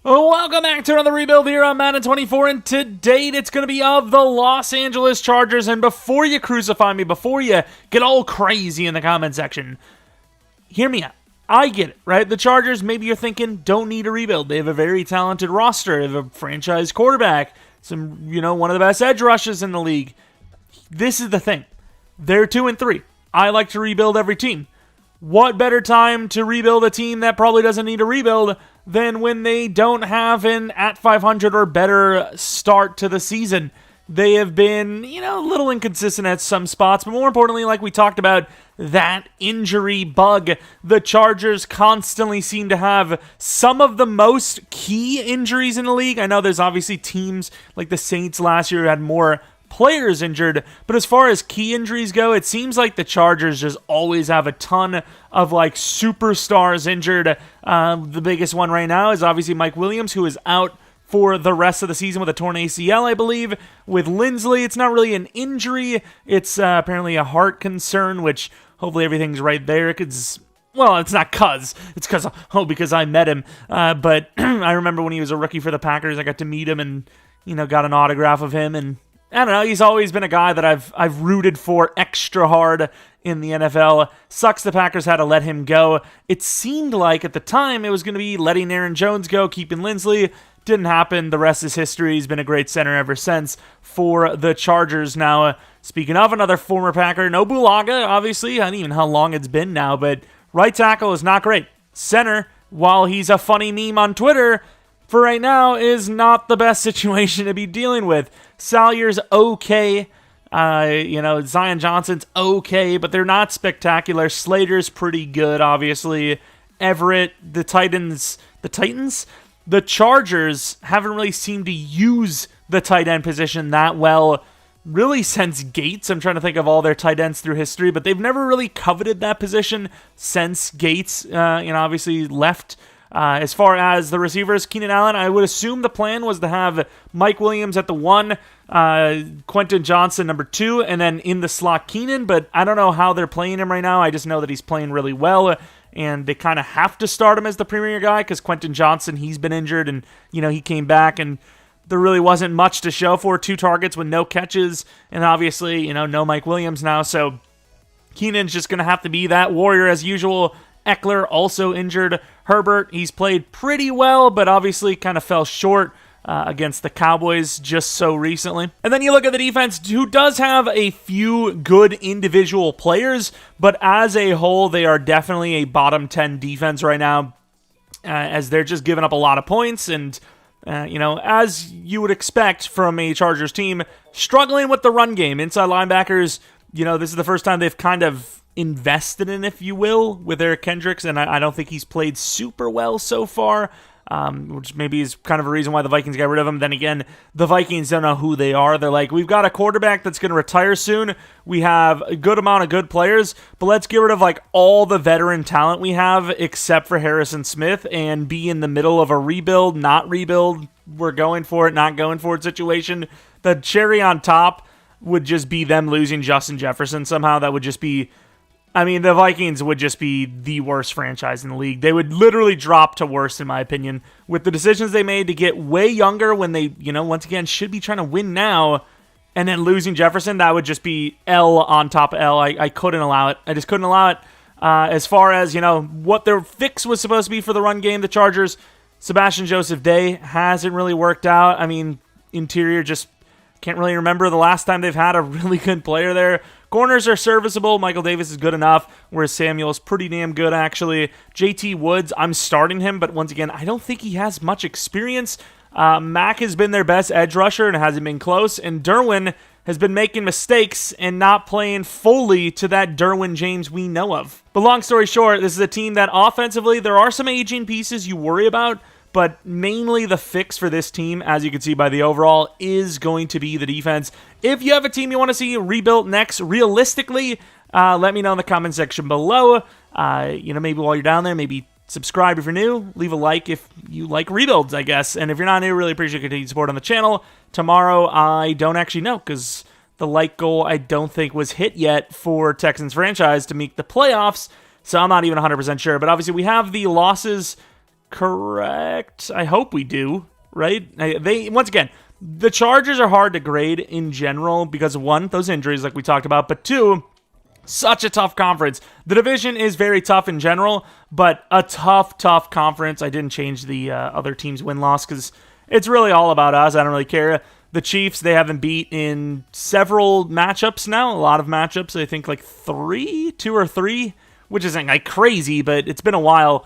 Welcome back to another rebuild here on Madden 24, and today it's going to be of the Los Angeles Chargers. And before you crucify me, before you get all crazy in the comment section, hear me out. I get it, right? The Chargers, maybe you're thinking, don't need a rebuild. They have a very talented roster. They have a franchise quarterback, one of the best edge rushes in the league. This is the thing. They're 2-3. I like to rebuild every team. What better time to rebuild a team that probably doesn't need a rebuild than when they don't have an at 500 or better start to the season? They have been, a little inconsistent at some spots, but more importantly, like we talked about, that injury bug. The Chargers constantly seem to have some of the most key injuries in the league. I know there's obviously teams like the Saints last year who had more players injured, but as far as key injuries go, it seems like the Chargers just always have a ton of superstars injured. The biggest one right now is obviously Mike Williams, who is out for the rest of the season with a torn ACL, I believe. With Lindsley, it's not really an injury. It's apparently a heart concern, which hopefully everything's right there. It's not because I met him. But I remember when he was a rookie for the Packers, I got to meet him and, got an autograph of him. And I don't know, he's always been a guy that I've rooted for extra hard in the NFL. Sucks the Packers had to let him go. It seemed like at the time it was going to be letting Aaron Jones go, keeping Lindsley. Didn't happen. The rest is history. He's been a great center ever since for the Chargers. Now, speaking of another former Packer, no Bulaga, obviously. I don't even know how long it's been now, but right tackle is not great. Center, while he's a funny meme on Twitter, for right now is not the best situation to be dealing with. Salyer's okay. Zion Johnson's okay, but they're not spectacular. Slater's pretty good, obviously. Everett, the Titans? The Chargers haven't really seemed to use the tight end position that well, really since Gates. I'm trying to think of all their tight ends through history, but they've never really coveted that position since Gates, obviously left. As far as the receivers, Keenan Allen, I would assume the plan was to have Mike Williams at the 1, Quentin Johnson number 2, and then in the slot Keenan, but I don't know how they're playing him right now. I just know that he's playing really well, and they kind of have to start him as the premier guy because Quentin Johnson, he's been injured, and, he came back, and there really wasn't much to show for. 2 targets with no catches, and obviously, no Mike Williams now, so Keenan's just going to have to be that warrior as usual. Eckler also injured. Herbert, he's played pretty well, but obviously kind of fell short against the Cowboys just so recently. And then you look at the defense, who does have a few good individual players, but as a whole, they are definitely a bottom 10 defense right now, as they're just giving up a lot of points, and as you would expect from a Chargers team, struggling with the run game. Inside linebackers, this is the first time they've kind of invested in, if you will, with Eric Kendricks, and I don't think he's played super well so far, which maybe is kind of a reason why the Vikings got rid of him. Then again, the Vikings don't know who they are. They're like, we've got a quarterback that's going to retire soon. We have a good amount of good players, but let's get rid of all the veteran talent we have except for Harrison Smith and be in the middle of a rebuild, not rebuild, we're going for it, not going for it situation. The cherry on top would just be them losing Justin Jefferson somehow. That would just be... the Vikings would just be the worst franchise in the league. They would literally drop to worst, in my opinion, with the decisions they made to get way younger when they, once again, should be trying to win now, and then losing Jefferson. That would just be L on top of L. I couldn't allow it. I just couldn't allow it. As far as, what their fix was supposed to be for the run game, the Chargers, Sebastian Joseph Day hasn't really worked out. Interior, just can't really remember the last time they've had a really good player there. Corners are serviceable. Michael Davis is good enough, whereas Samuel's pretty damn good, actually. JT Woods, I'm starting him, but once again, I don't think he has much experience. Mack has been their best edge rusher, and it hasn't been close, and Derwin has been making mistakes and not playing fully to that Derwin James we know of. But long story short, this is a team that offensively, there are some aging pieces you worry about, but mainly the fix for this team, as you can see by the overall, is going to be the defense. If you have a team you want to see rebuilt next, realistically, let me know in the comment section below. Maybe while you're down there, maybe subscribe if you're new. Leave a like if you like rebuilds, I guess. And if you're not new, really appreciate continued support on the channel. Tomorrow, I don't actually know, because the like goal I don't think was hit yet for Texans franchise to make the playoffs. So I'm not even 100% sure. But obviously, we have the losses correct? I hope we do, right? Once again, the Chargers are hard to grade in general because of, one, those injuries like we talked about, but two, such a tough conference. The division is very tough in general, but a tough conference. I didn't change the other team's win-loss because it's really all about us. I don't really care. The Chiefs, they haven't beat in several matchups now. A lot of matchups. I think like two or three, which isn't like crazy, but it's been a while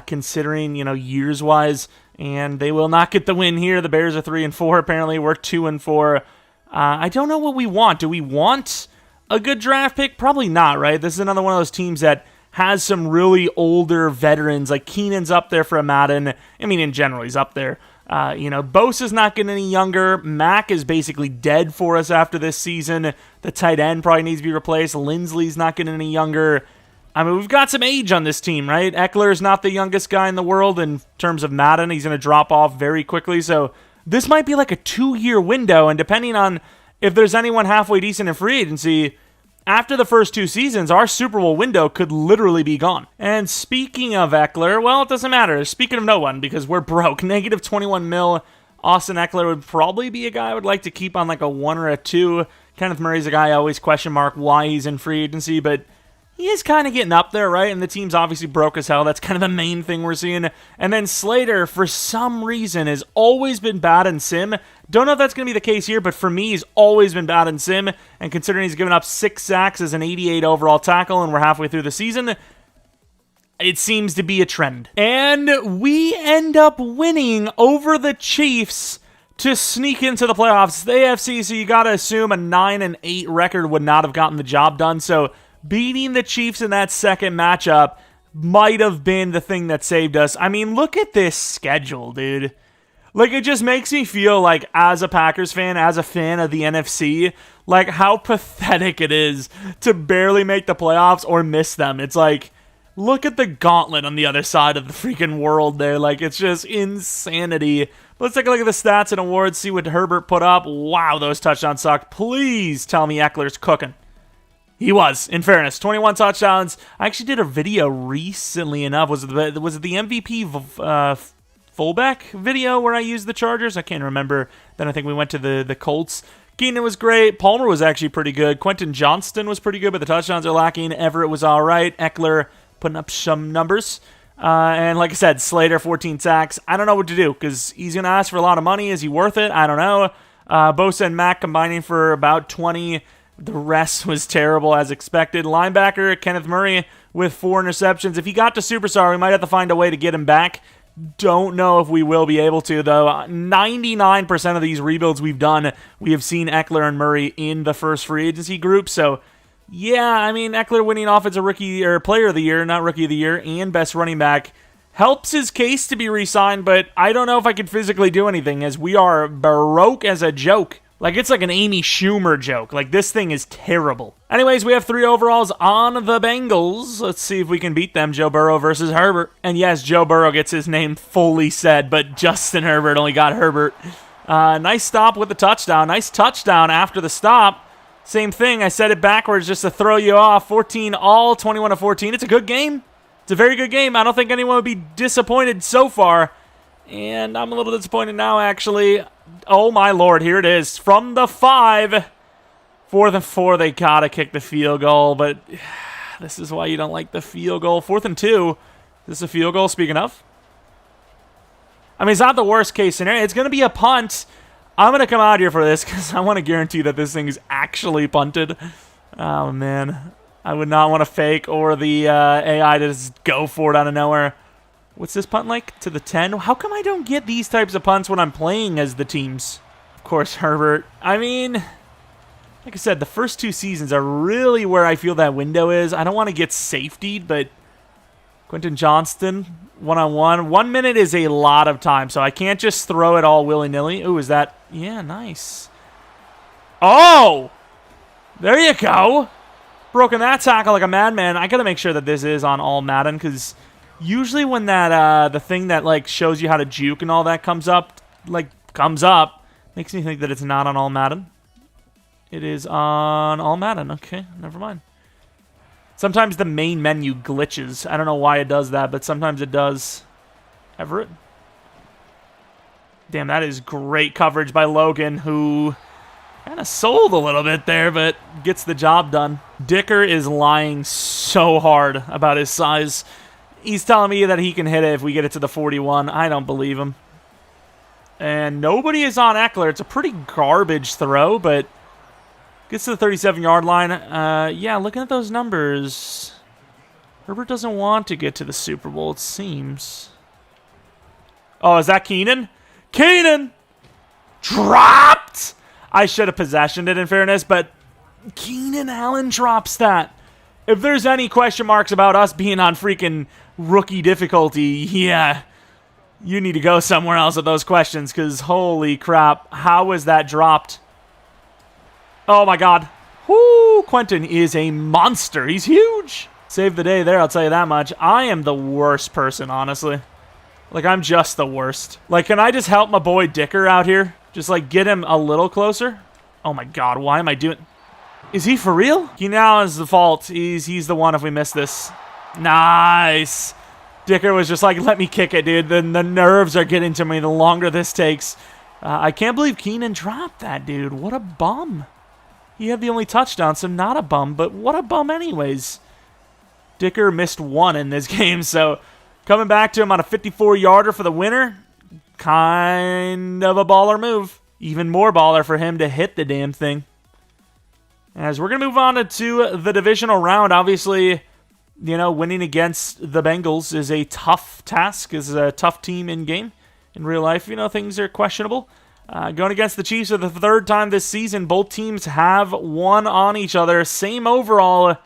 considering, years-wise. And they will not get the win here. The Bears are 3-4 apparently. We're 2-4. I don't know what we want. Do we want a good draft pick? Probably not, right? This is another one of those teams that has some really older veterans. Like Keenan's up there for a Madden. I mean, in general, he's up there. Bosa's not getting any younger. Mack is basically dead for us after this season. The tight end probably needs to be replaced. Lindsley's not getting any younger. I mean, we've got some age on this team, right? Eckler's not the youngest guy in the world in terms of Madden. He's going to drop off very quickly. So this might be like a 2-year window, and depending on if there's anyone halfway decent in free agency, after the first 2 seasons, our Super Bowl window could literally be gone. And speaking of Eckler, well, it doesn't matter. Speaking of no one, because we're broke. Negative 21 mil. Austin Eckler would probably be a guy I would like to keep on like a 1 or a 2. Kenneth Murray's a guy I always question mark why he's in free agency, but he is kind of getting up there, right? And the team's obviously broke as hell. That's kind of the main thing we're seeing. And then Slater, for some reason, has always been bad in sim. Don't know if that's going to be the case here, but for me, he's always been bad in sim. And considering he's given up 6 sacks as an 88 overall tackle, and we're halfway through the season, it seems to be a trend. And we end up winning over the Chiefs to sneak into the playoffs. The AFC, so you got to assume a 9-8 record would not have gotten the job done. So beating the Chiefs in that second matchup might have been the thing that saved us. I mean, look at this schedule, dude. Like, it just makes me feel like, as a Packers fan, as a fan of the NFC, like, how pathetic it is to barely make the playoffs or miss them. It's like, look at the gauntlet on the other side of the freaking world there. Like, it's just insanity. Let's take a look at the stats and awards, see what Herbert put up. Wow, those touchdowns sucked. Please tell me Eckler's cooking. He was, in fairness. 21 touchdowns. I actually did a video recently enough. Was it the MVP fullback video where I used the Chargers? I can't remember. Then I think we went to the Colts. Keenan was great. Palmer was actually pretty good. Quentin Johnston was pretty good, but the touchdowns are lacking. Everett was all right. Eckler putting up some numbers. And like I said, Slater, 14 sacks. I don't know what to do because he's going to ask for a lot of money. Is he worth it? I don't know. Bosa and Mack combining for about 20. The rest was terrible as expected. Linebacker, Kenneth Murray with 4 interceptions. If he got to Superstar, we might have to find a way to get him back. Don't know if we will be able to, though. 99% of these rebuilds we've done, we have seen Eckler and Murray in the first free agency group. So, yeah, I mean, Eckler winning Offensive Rookie or Player of the Year, not Rookie of the Year, and Best Running Back helps his case to be re-signed, but I don't know if I could physically do anything as we are broke as a joke. Like, it's like an Amy Schumer joke. Like, this thing is terrible. Anyways, we have 3 overalls on the Bengals. Let's see if we can beat them. Joe Burrow versus Herbert. And yes, Joe Burrow gets his name fully said, but Justin Herbert only got Herbert. Nice stop with the touchdown. Nice touchdown after the stop. Same thing. I said it backwards just to throw you off. 14 all, 21-14. It's a good game. It's a very good game. I don't think anyone would be disappointed so far. And I'm a little disappointed now, actually. Oh, my Lord. Here it is. From the 5. 4th and 4. They got to kick the field goal. But this is why you don't like the field goal. 4th and 2. Is this a field goal, speaking of? I mean, it's not the worst case scenario. It's going to be a punt. I'm going to come out here for this because I want to guarantee that this thing is actually punted. Oh, man. I would not want to fake or the AI to just go for it out of nowhere. What's this punt like? To the 10? How come I don't get these types of punts when I'm playing as the teams? Of course, Herbert. I mean, like I said, the first 2 seasons are really where I feel that window is. I don't want to get safetied, but Quentin Johnston, one-on-one. 1 minute is a lot of time, so I can't just throw it all willy-nilly. Ooh, is that... Yeah, nice. Oh! There you go. Broken that tackle like a madman. I got to make sure that this is on all Madden, because usually when that the thing that like shows you how to juke and all that comes up, makes me think that it's not on all Madden. It is on all Madden. Okay, never mind. Sometimes the main menu glitches. I don't know why it does that, but sometimes it does. Everett. Damn, that is great coverage by Logan, who kind of sold a little bit there, but gets the job done. Dicker is lying so hard about his size. He's telling me that he can hit it if we get it to the 41. I don't believe him. And nobody is on Eckler. It's a pretty garbage throw, but gets to the 37-yard line. Yeah, looking at those numbers, Herbert doesn't want to get to the Super Bowl, it seems. Oh, is that Keenan? Keenan! Dropped! I should have possessioned it in fairness, but Keenan Allen drops that. If there's any question marks about us being on freaking rookie difficulty, yeah, you need to go somewhere else with those questions, because holy crap, how was that dropped? Oh my god. Whoo, Quentin is a monster. He's huge. Saved the day there, I'll tell you that much. I am the worst person, honestly. Like, I'm just the worst. Like, can I just help my boy Dicker out here? Just, like, get him a little closer? Oh, my God. Why am I doing... Is he for real? He now is the fault. He's the one if we miss this. Nice. Dicker was just like, let me kick it, dude. The nerves are getting to me the longer this takes. I can't believe Keenan dropped that, dude. What a bum. He had the only touchdown, so not a bum, but what a bum anyways. Dicker missed one in this game, so coming back to him on a 54-yarder for the winner, kind of a baller move. Even more baller for him to hit the damn thing. As we're going to move on to the divisional round, obviously, you know, winning against the Bengals is a tough task, is a tough team in game. In real life, you know, things are questionable. Going against the Chiefs for the third time this season, both teams have won on each other. Same overall.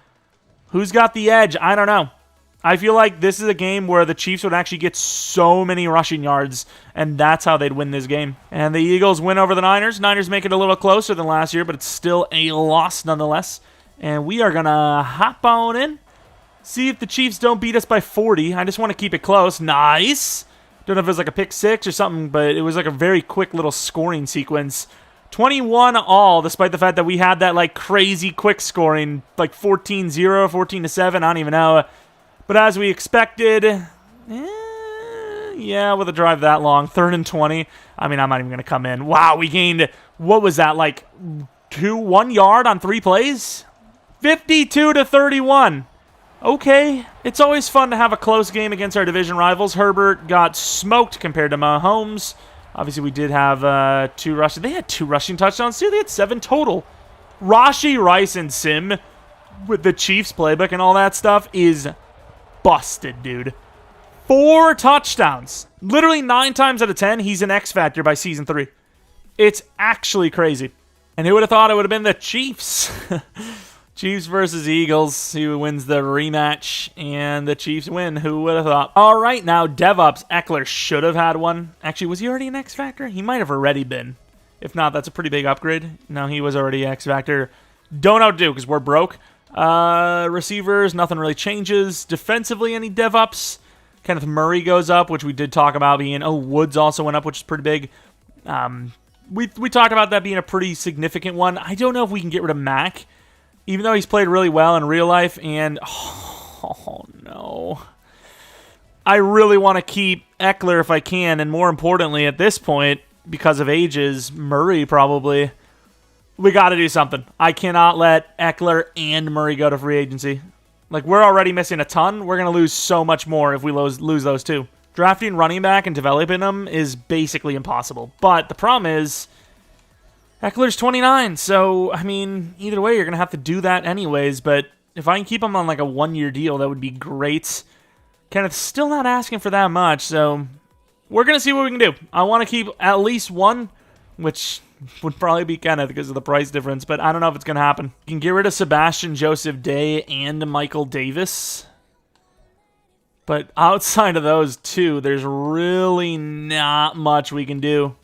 Who's got the edge? I don't know. I feel like this is a game where the Chiefs would actually get so many rushing yards, and that's how they'd win this game. And the Eagles win over the Niners. Niners make it a little closer than last year, but it's still a loss nonetheless. And we are going to hop on in, see if the Chiefs don't beat us by 40. I just want to keep it close. Nice. Don't know if it was like a pick six or something, but it was like a very quick little scoring sequence. 21 all, despite the fact that we had that like crazy quick scoring, like 14-0, 14-7, I don't even know. But as we expected, yeah, with a drive that long, 3rd and 20. I mean, I'm not even going to come in. Wow, we gained, what was that, like 1 yard on 3 plays? 52-31. Okay, it's always fun to have a close game against our division rivals. Herbert got smoked compared to Mahomes. Obviously, we did have 2 rushing. They had 2 rushing touchdowns, too. They had 7 total. Rashee Rice and Sim, with the Chiefs playbook and all that stuff, is busted, dude. 4 touchdowns. Literally 9 times out of 10, he's an X Factor by Season 3. It's actually crazy. And who would have thought it would have been the Chiefs? Chiefs versus Eagles. Who wins the rematch? And the Chiefs win. Who would have thought? All right, now DevOps. Eckler should have had one. Actually, was he already an X Factor? He might have already been. If not, that's a pretty big upgrade. No, he was already X Factor. Don't know what to do because we're broke. Receivers, nothing really changes. Defensively, any DevOps? Kenneth Murray goes up, which we did talk about being. Oh, Woods also went up, which is pretty big. We talked about that being a pretty significant one. I don't know if we can get rid of Mac, even though he's played really well in real life. And oh no, I really want to keep Eckler if I can, and more importantly, at this point, because of ages, Murray probably. We got to do something. I cannot let Eckler and Murray go to free agency. Like, we're already missing a ton. We're going to lose so much more if we lose those two. Drafting running back and developing them is basically impossible. But the problem is, Eckler's 29. So, I mean, either way, you're going to have to do that anyways. But if I can keep him on like a 1-year deal, that would be great. Kenneth's still not asking for that much. So, we're going to see what we can do. I want to keep at least one, which would probably be Kenneth because of the price difference, but I don't know if it's going to happen. You can get rid of Sebastian Joseph Day and Michael Davis. But outside of those two, there's really not much we can do.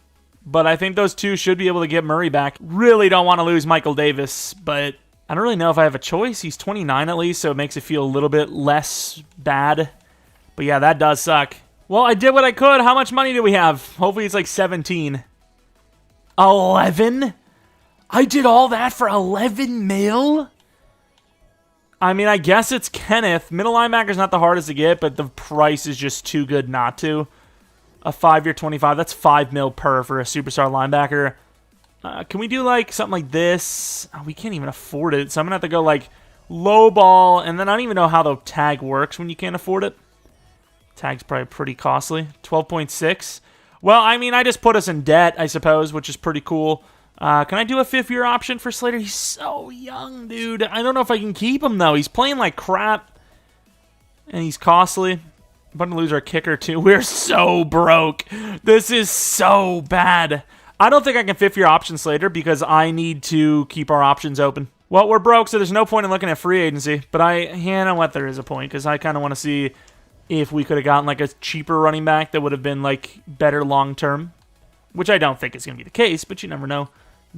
But I think those two should be able to get Murray back. Really don't want to lose Michael Davis, but I don't really know if I have a choice. He's 29 at least, so it makes it feel a little bit less bad. But yeah, that does suck. Well, I did what I could. How much money do we have? Hopefully it's like 17. 11? I did all that for 11 mil? I mean, I guess it's Kenneth. Middle linebacker's not the hardest to get, but the price is just too good not to. a 5-year 25. That's $5 million per for a superstar linebacker. Can we do like something like this? Oh, we can't even afford it, so I'm gonna have to go like low ball, and then I don't even know how the tag works when you can't afford it. Tag's probably pretty costly. 12.6. Well, I mean, I just put us in debt, I suppose, which is pretty cool. Can I do a 5th-year option for Slater? He's so young, dude. I don't know if I can keep him, though. He's playing like crap, and he's costly. I'm about to lose our kicker, too. We're so broke. This is so bad. I don't think I can 5th-year option Slater because I need to keep our options open. Well, we're broke, so there's no point in looking at free agency. But I know what, there is a point, because I kind of want to see if we could have gotten like a cheaper running back that would have been like better long-term, which I don't think is going to be the case, but you never know.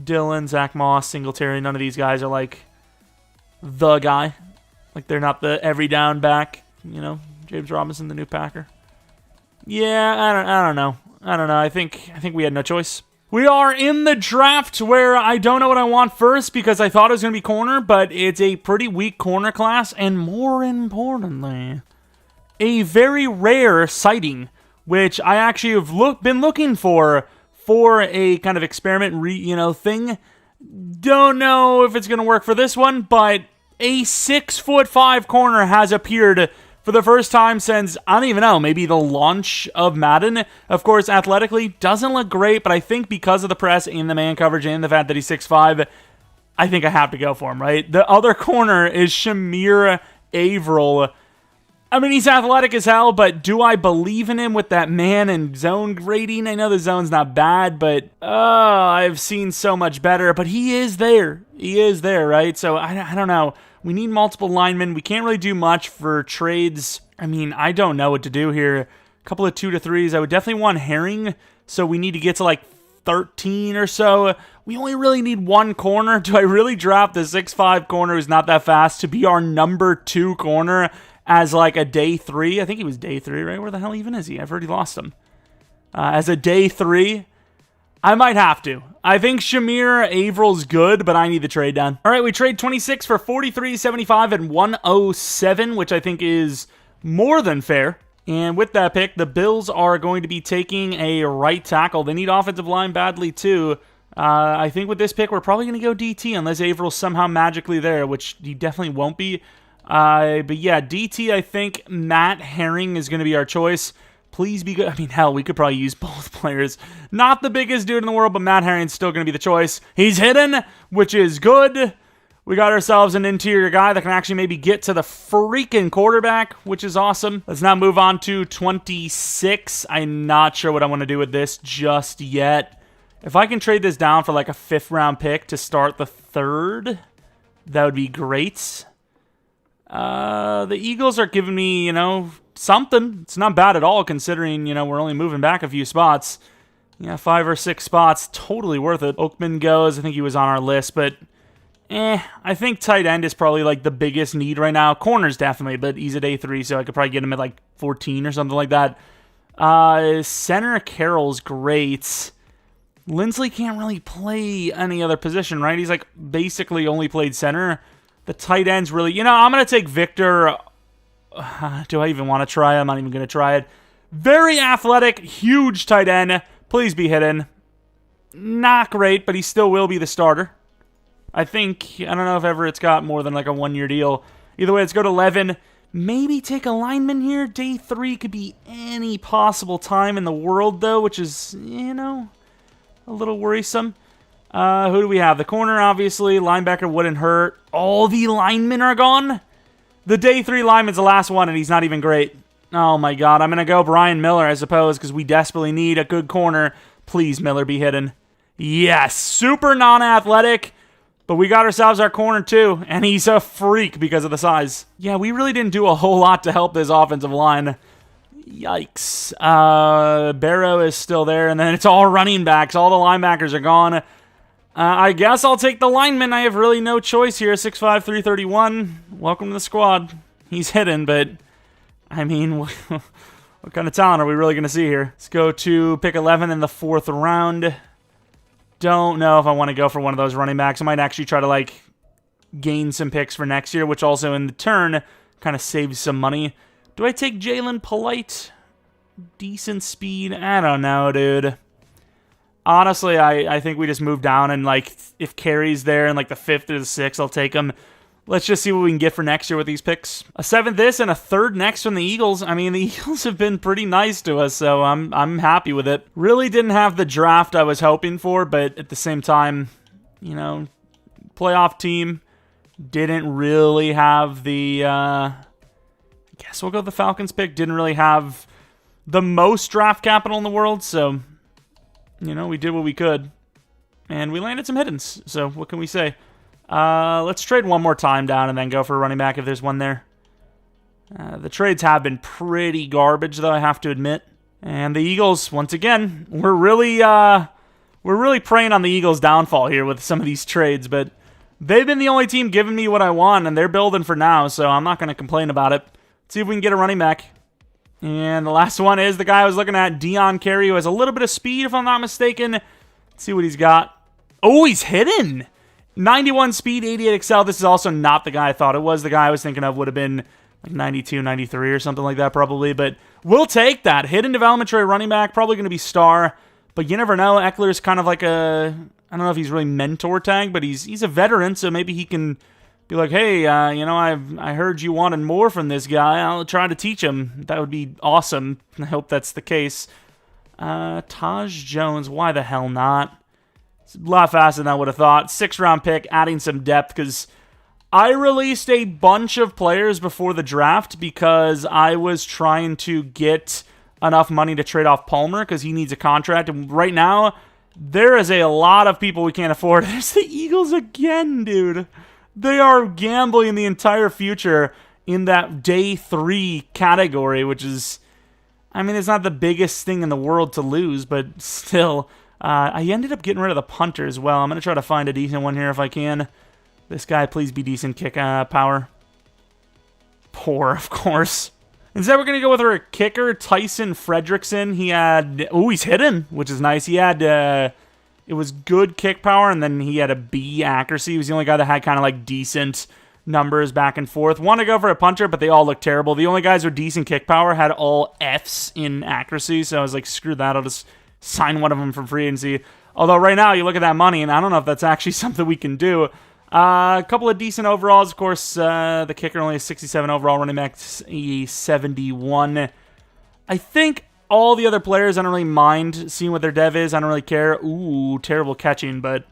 Dillon, Zach Moss, Singletary, none of these guys are like the guy. Like they're not the every down back, you know, James Robinson, the new Packer. Yeah, I don't know. I think we had no choice. We are in the draft where I don't know what I want first because I thought it was going to be corner, but it's a pretty weak corner class, and more importantly, a very rare sighting, which I actually have been looking for a kind of experiment, thing. Don't know if it's going to work for this one, but a 6'5" corner has appeared for the first time since, I don't even know, maybe the launch of Madden. Of course, athletically, doesn't look great, but I think because of the press and the man coverage and the fact that he's 6'5", I think I have to go for him, right? The other corner is Jeromepkr. I mean, he's athletic as hell, but do I believe in him with that man and zone rating? I know the zone's not bad, but I've seen so much better. But he is there. He is there, right? So I don't know. We need multiple linemen. We can't really do much for trades. I mean, I don't know what to do here. A couple of 2 to 3s. I would definitely want Herring, so we need to get to like 13 or so. We only really need one corner. Do I really drop the 6'5" corner who's not that fast to be our number 2 corner as like a day 3? I think he was day 3, right? Where the hell even is he? I've already lost him. As a day 3, I might have to. I think Avrill's good, but I need the trade done. All right, we trade 26 for 43.75 and 107, which I think is more than fair. And with that pick, the Bills are going to be taking a right tackle. They need offensive line badly, too. I think with this pick, we're probably going to go DT unless Avrill's somehow magically there, which he definitely won't be. But yeah, DT, I think Matt Herring is going to be our choice. Please be good. I mean, hell, we could probably use both players. Not the biggest dude in the world, but Matt Herring's still going to be the choice. He's hidden, which is good. We got ourselves an interior guy that can actually maybe get to the freaking quarterback, which is awesome. Let's now move on to 26. I'm not sure what I want to do with this just yet. If I can trade this down for like a 5th round pick to start the 3rd, that would be great. The Eagles are giving me, something. It's not bad at all considering, we're only moving back a few spots. Yeah, 5 or 6 spots, totally worth it. Oakman goes. I think he was on our list, but I think tight end is probably like the biggest need right now. Corners definitely, but he's at A3, so I could probably get him at like 14 or something like that. Center Carroll's great. Lindsley can't really play any other position, right? He's like basically only played center. The tight end's really, I'm going to take Victor. Do I even want to try it? I'm not even going to try it. Very athletic, huge tight end. Please be hidden. Not great, but he still will be the starter. I don't know if ever it's got more than like a 1-year deal. Either way, let's go to 11. Maybe take a lineman here. Day 3 could be any possible time in the world, though, which is, a little worrisome. Who do we have? The corner, obviously. Linebacker wouldn't hurt. All the linemen are gone? The day 3 lineman's the last one, and he's not even great. Oh, my God. I'm going to go Brian Miller, I suppose, because we desperately need a good corner. Please, Miller, be hidden. Yes, super non-athletic, but we got ourselves our corner, too, and he's a freak because of the size. Yeah, we really didn't do a whole lot to help this offensive line. Yikes. Barrow is still there, and then it's all running backs. All the linebackers are gone. I guess I'll take the lineman. I have really no choice here. 6'5", 331. Welcome to the squad. He's hidden, but, I mean, what kind of talent are we really going to see here? Let's go to pick 11 in the 4th round. Don't know if I want to go for one of those running backs. I might actually try to, gain some picks for next year, which also in the turn kind of saves some money. Do I take Jalen Polite? decent speed. I don't know, dude. Honestly, I think we just move down, and like if Carey's there in like the 5th or the 6th, I'll take him. Let's just see what we can get for next year with these picks. A 7th this and a 3rd next from the Eagles. I mean, the Eagles have been pretty nice to us, so I'm happy with it. Really didn't have the draft I was hoping for, but at the same time, you know, playoff team didn't really have the... I guess we'll go with the Falcons pick. Didn't really have the most draft capital in the world, so, you know, we did what we could. And we landed some hiddens, so what can we say? Let's trade one more time down and then go for a running back if there's one there. The trades have been pretty garbage, though, I have to admit. And the Eagles, once again, we're really preying on the Eagles' downfall here with some of these trades, but they've been the only team giving me what I want, and they're building for now, so I'm not going to complain about it. Let's see if we can get a running back. And the last one is the guy I was looking at, Dion Carey, who has a little bit of speed, if I'm not mistaken. Let's see what he's got. Oh, he's hidden! 91 speed, 88 excel. This is also not the guy I thought it was. The guy I was thinking of would have been like 92, 93 or something like that probably. But we'll take that. Hidden development tray running back. Probably going to be star. But you never know. Eckler's kind of like a... I don't know if he's really mentor tag, but he's a veteran, so maybe he can be like, hey, you know, I heard you wanted more from this guy. I'll try to teach him. That would be awesome. I hope that's the case. Taj Jones. Why the hell not? It's a lot faster than I would have thought. 6th-round pick, adding some depth, because I released a bunch of players before the draft because I was trying to get enough money to trade off Palmer because he needs a contract. And right now, there is a lot of people we can't afford. There's the Eagles again, dude. They are gambling the entire future in that day 3 category, which is, I mean, it's not the biggest thing in the world to lose, but still... I ended up getting rid of the punter as well. I'm going to try to find a decent one here if I can. This guy, please be decent kick power. Poor, of course. Instead, we're going to go with our kicker, Tyson Fredrickson. He had... Oh, he's hidden, which is nice. He had... it was good kick power, and then he had a B accuracy. He was the only guy that had kind of like decent numbers back and forth. Want to go for a punter, but they all look terrible. The only guys with decent kick power had all Fs in accuracy, so I was like, screw that. I'll just... sign one of them from free agency. Although right now, you look at that money, and I don't know if that's actually something we can do. A couple of decent overalls. Of course, the kicker only has 67 overall, running back 71. I think all the other players, I don't really mind seeing what their dev is. I don't really care. Ooh, terrible catching, but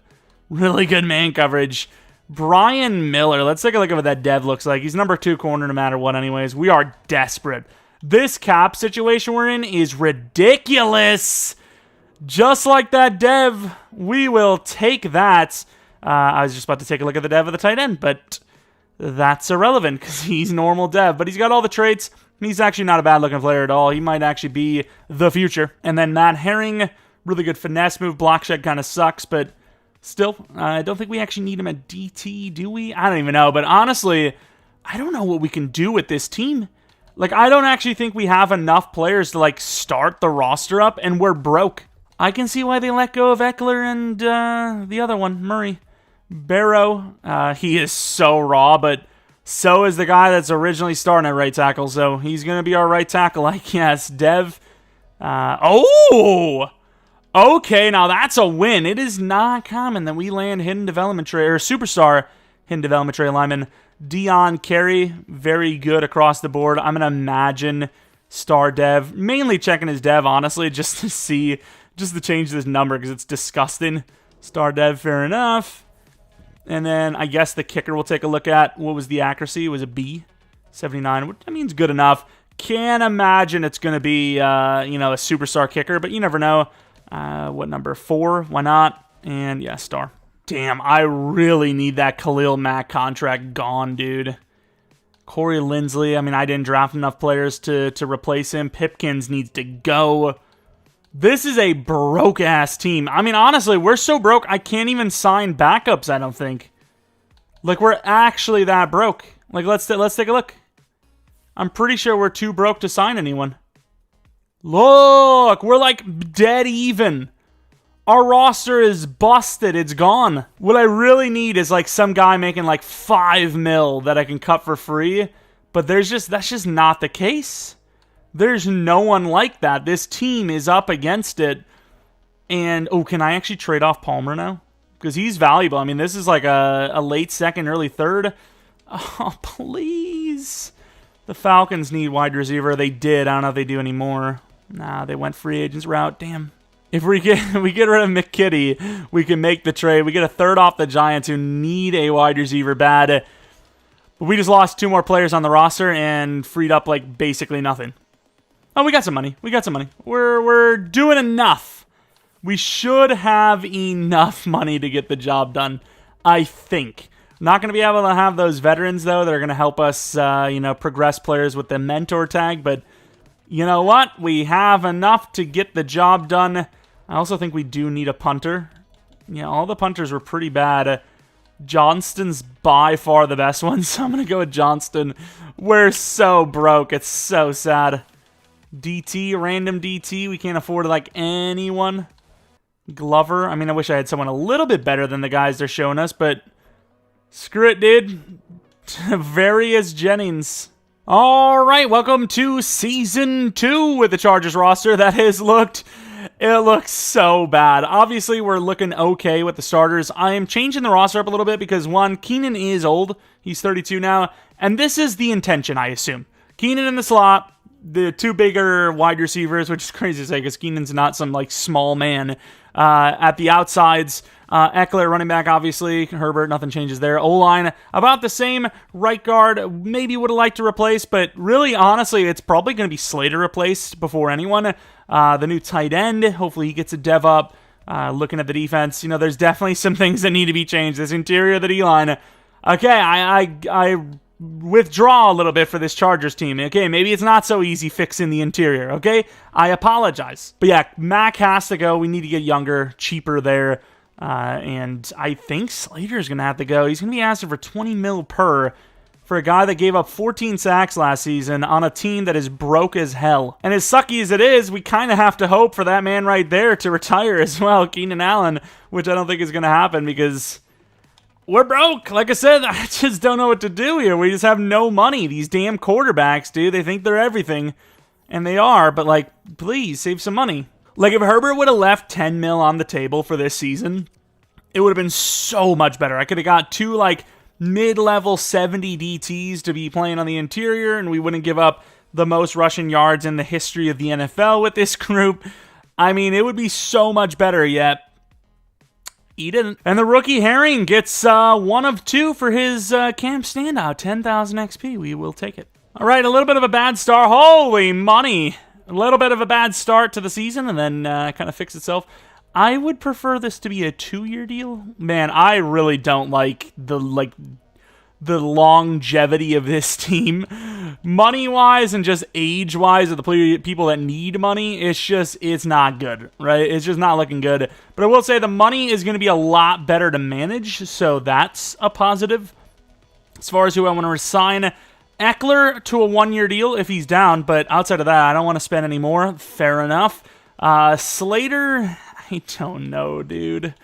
really good man coverage. Brian Miller. Let's take a look at what that dev looks like. He's number 2 corner no matter what anyways. We are desperate. This cap situation we're in is ridiculous. Just like that dev, we will take that. I was just about to take a look at the dev of the tight end, but that's irrelevant because he's normal dev. But he's got all the traits. He's actually not a bad-looking player at all. He might actually be the future. And then Matt Herring, really good finesse move. Block shed kind of sucks, but still, I don't think we actually need him at DT, do we? I don't even know. But honestly, I don't know what we can do with this team. Like, I don't actually think we have enough players to, like, start the roster up, and we're broke. I can see why they let go of Eckler and the other one, Murray. Barrow, he is so raw, but so is the guy that's originally starting at right tackle, so he's going to be our right tackle, I guess. Dev. Oh! Okay, now that's a win. It is not common that we land hidden development tray, or superstar hidden development tray lineman. Dion Carey, very good across the board. I'm going to imagine star dev, mainly checking his dev, honestly, just to see... just to change this number because it's disgusting. Star dev, fair enough. And then I guess the kicker we'll take a look at. What was the accuracy? It was a B, 79, which I mean is good enough. Can't imagine it's going to be, you know, a superstar kicker, but you never know. What number? 4? Why not? And yeah, star. Damn, I really need that Khalil Mack contract gone, dude. Corey Linsley, I mean, I didn't draft enough players to replace him. Pipkins needs to go. This is a broke-ass team. I mean, honestly, we're so broke, I can't even sign backups, I don't think. Like, we're actually that broke. Like, let's take a look. I'm pretty sure we're too broke to sign anyone. Look, we're, like, dead even. Our roster is busted. It's gone. What I really need is, like, some guy making, like, 5 mil that I can cut for free. But that's just not the case. There's no one like that. This team is up against it. And, can I actually trade off Palmer now? Because he's valuable. I mean, this is like a late second, early third. Oh, please. The Falcons need wide receiver. They did. I don't know if they do anymore. Nah, they went free agents route. Damn. If we get rid of McKitty, we can make the trade. We get a third off the Giants, who need a wide receiver bad. But we just lost 2 more players on the roster and freed up like basically nothing. Oh, we got some money. We're doing enough. We should have enough money to get the job done, I think. Not going to be able to have those veterans, though, that are going to help us, progress players with the mentor tag. But you know what? We have enough to get the job done. I also think we do need a punter. Yeah, all the punters were pretty bad. Johnston's by far the best one, so I'm going to go with Johnston. We're so broke. It's so sad. DT, random DT. We can't afford, like, anyone. Glover. I mean, I wish I had someone a little bit better than the guys they're showing us, but screw it, dude. Various Jennings. All right, welcome to Season 2 with the Chargers roster. It looks so bad. Obviously, we're looking okay with the starters. I am changing the roster up a little bit because, one, Keenan is old. He's 32 now, and this is the intention, I assume. Keenan in the slot, the 2 bigger wide receivers, which is crazy to say because Keenan's not some, like, small man. At the outsides, Eckler, running back, obviously. Herbert, nothing changes there. O-line, about the same. Right guard, maybe would have liked to replace, but really, honestly, it's probably going to be Slater replaced before anyone. The new tight end, hopefully he gets a dev up. Looking at the defense, there's definitely some things that need to be changed. This interior of the D-line. Okay, I withdraw a little bit for this Chargers team. Okay, maybe it's not so easy fixing the interior, okay? I apologize. But yeah, Mac has to go. We need to get younger, cheaper there. And I think Slater's going to have to go. He's going to be asking for $20 million per for a guy that gave up 14 sacks last season on a team that is broke as hell. And as sucky as it is, we kind of have to hope for that man right there to retire as well, Keenan Allen, which I don't think is going to happen because we're broke. Like I said, I just don't know what to do here. We just have no money. These damn quarterbacks, dude, they think they're everything. And they are, but, like, please, save some money. Like, if Herbert would have left $10 million on the table for this season, it would have been so much better. I could have got 2, like, mid-level 70 DTs to be playing on the interior, and we wouldn't give up the most rushing yards in the history of the NFL with this group. I mean, it would be so much better, yet he didn't. And the rookie Herring gets 1 of 2 for his camp standout. 10,000 XP. We will take it. All right, a little bit of a bad start. Holy money. A little bit of a bad start to the season and then kind of fix itself. I would prefer this to be a 2-year deal. Man, I really don't like the longevity of this team. Money-wise and just age-wise of the people that need money, it's not good, right? It's just not looking good. But I will say the money is going to be a lot better to manage, so that's a positive. As far as who I want to resign, Eckler to a 1-year deal if he's down, but outside of that, I don't want to spend any more. Fair enough. Slater, I don't know, dude.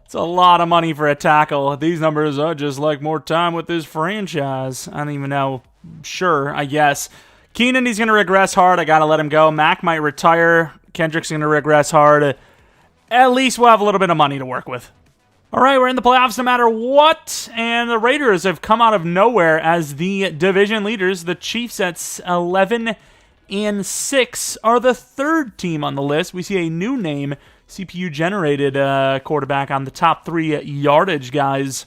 It's a lot of money for a tackle. These numbers are just like more time with this franchise. I don't even know. Sure, I guess. Keenan, he's going to regress hard. I got to let him go. Mac might retire. Kendrick's going to regress hard. At least we'll have a little bit of money to work with. All right, we're in the playoffs no matter what, and the Raiders have come out of nowhere as the division leaders. The Chiefs at 11-6 are the 3rd team on the list. We see a new name, CPU-generated quarterback on the top 3 yardage guys.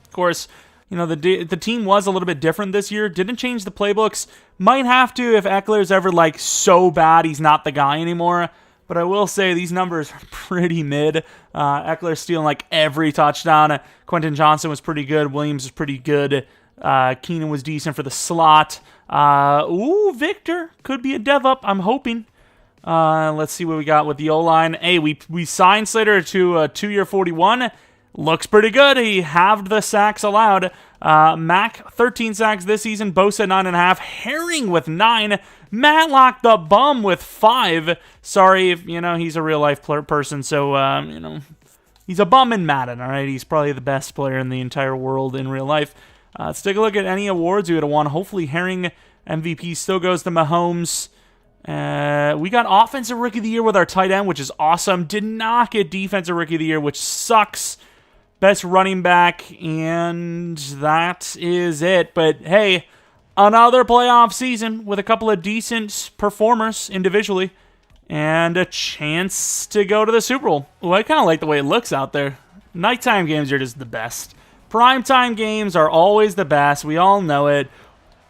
Of course, the team was a little bit different this year. Didn't change the playbooks. Might have to if Eckler's ever so bad he's not the guy anymore. But I will say these numbers are pretty mid. Eckler stealing every touchdown. Quentin Johnson was pretty good. Williams was pretty good. Keenan was decent for the slot. Victor could be a dev up, I'm hoping. Let's see what we got with the O-line. Hey, we signed Slater to a 2-year 41. Looks pretty good. He halved the sacks allowed. Mac, 13 sacks this season. Bosa, 9.5. Herring with 9. Matlock the bum with 5. Sorry if, he's a real-life person, so, he's a bum in Madden, all right? He's probably the best player in the entire world in real life. Let's take a look at any awards we would have won. Hopefully Herring MVP still goes to Mahomes. We got Offensive Rookie of the Year with our tight end, which is awesome. Did not get Defensive Rookie of the Year, which sucks. Best running back, and that is it. But hey, another playoff season with a couple of decent performers individually, and a chance to go to the Super Bowl. Ooh, I kind of like the way it looks out there. Nighttime games are just the best. Primetime games are always the best. We all know it.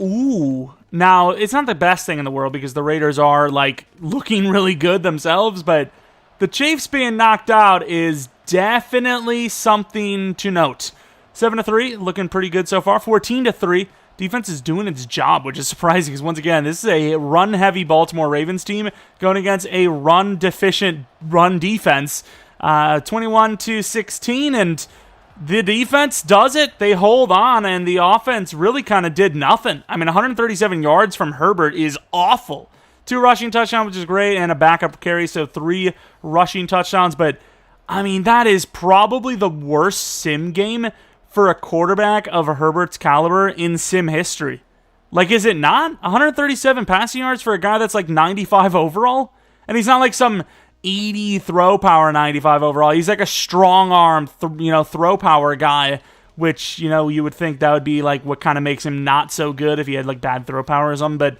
Ooh. Now, it's not the best thing in the world because the Raiders are, like, looking really good themselves, but the Chiefs being knocked out is definitely something to note. 7-3, looking pretty good so far. 14-3. Defense is doing its job, which is surprising because, once again, this is a run-heavy Baltimore Ravens team going against a run-deficient run defense. 21-16, and the defense does it. They hold on, and the offense really kind of did nothing. I mean, 137 yards from Herbert is awful. 2 rushing touchdowns, which is great, and a backup carry, so 3 rushing touchdowns. But, I mean, that is probably the worst sim game for a quarterback of Herbert's caliber in sim history. Like, is it not? 137 passing yards for a guy that's like 95 overall? And he's not like some 80 throw power 95 overall. He's like a strong arm, throw power guy, which, you would think that would be like what kind of makes him not so good if he had like bad throw power or something. But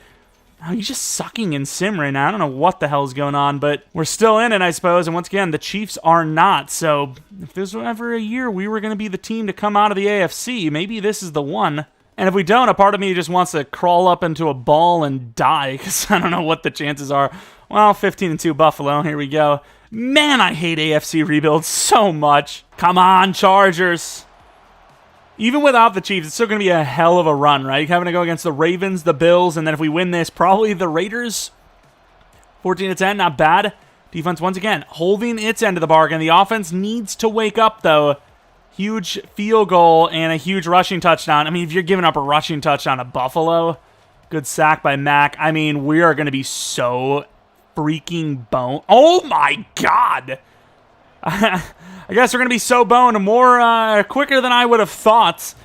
he's just sucking in sim right now. I don't know what the hell's going on, but we're still in it, I suppose. And once again, the Chiefs are not. So if there's ever a year we were going to be the team to come out of the AFC, maybe this is the one. And if we don't, a part of me just wants to crawl up into a ball and die because I don't know what the chances are. Well, 15-2 Buffalo. Here we go. Man, I hate AFC rebuilds so much. Come on, Chargers. Even without the Chiefs, it's still going to be a hell of a run, right? Having to go against the Ravens, the Bills, and then if we win this, probably the Raiders. 14-10, not bad. Defense, once again, holding its end of the bargain. The offense needs to wake up, though. Huge field goal and a huge rushing touchdown. I mean, if you're giving up a rushing touchdown to Buffalo, good sack by Mack. I mean, we are going to be so freaking boned. Oh, my God. I guess we're going to be so boned more quicker than I would have thought.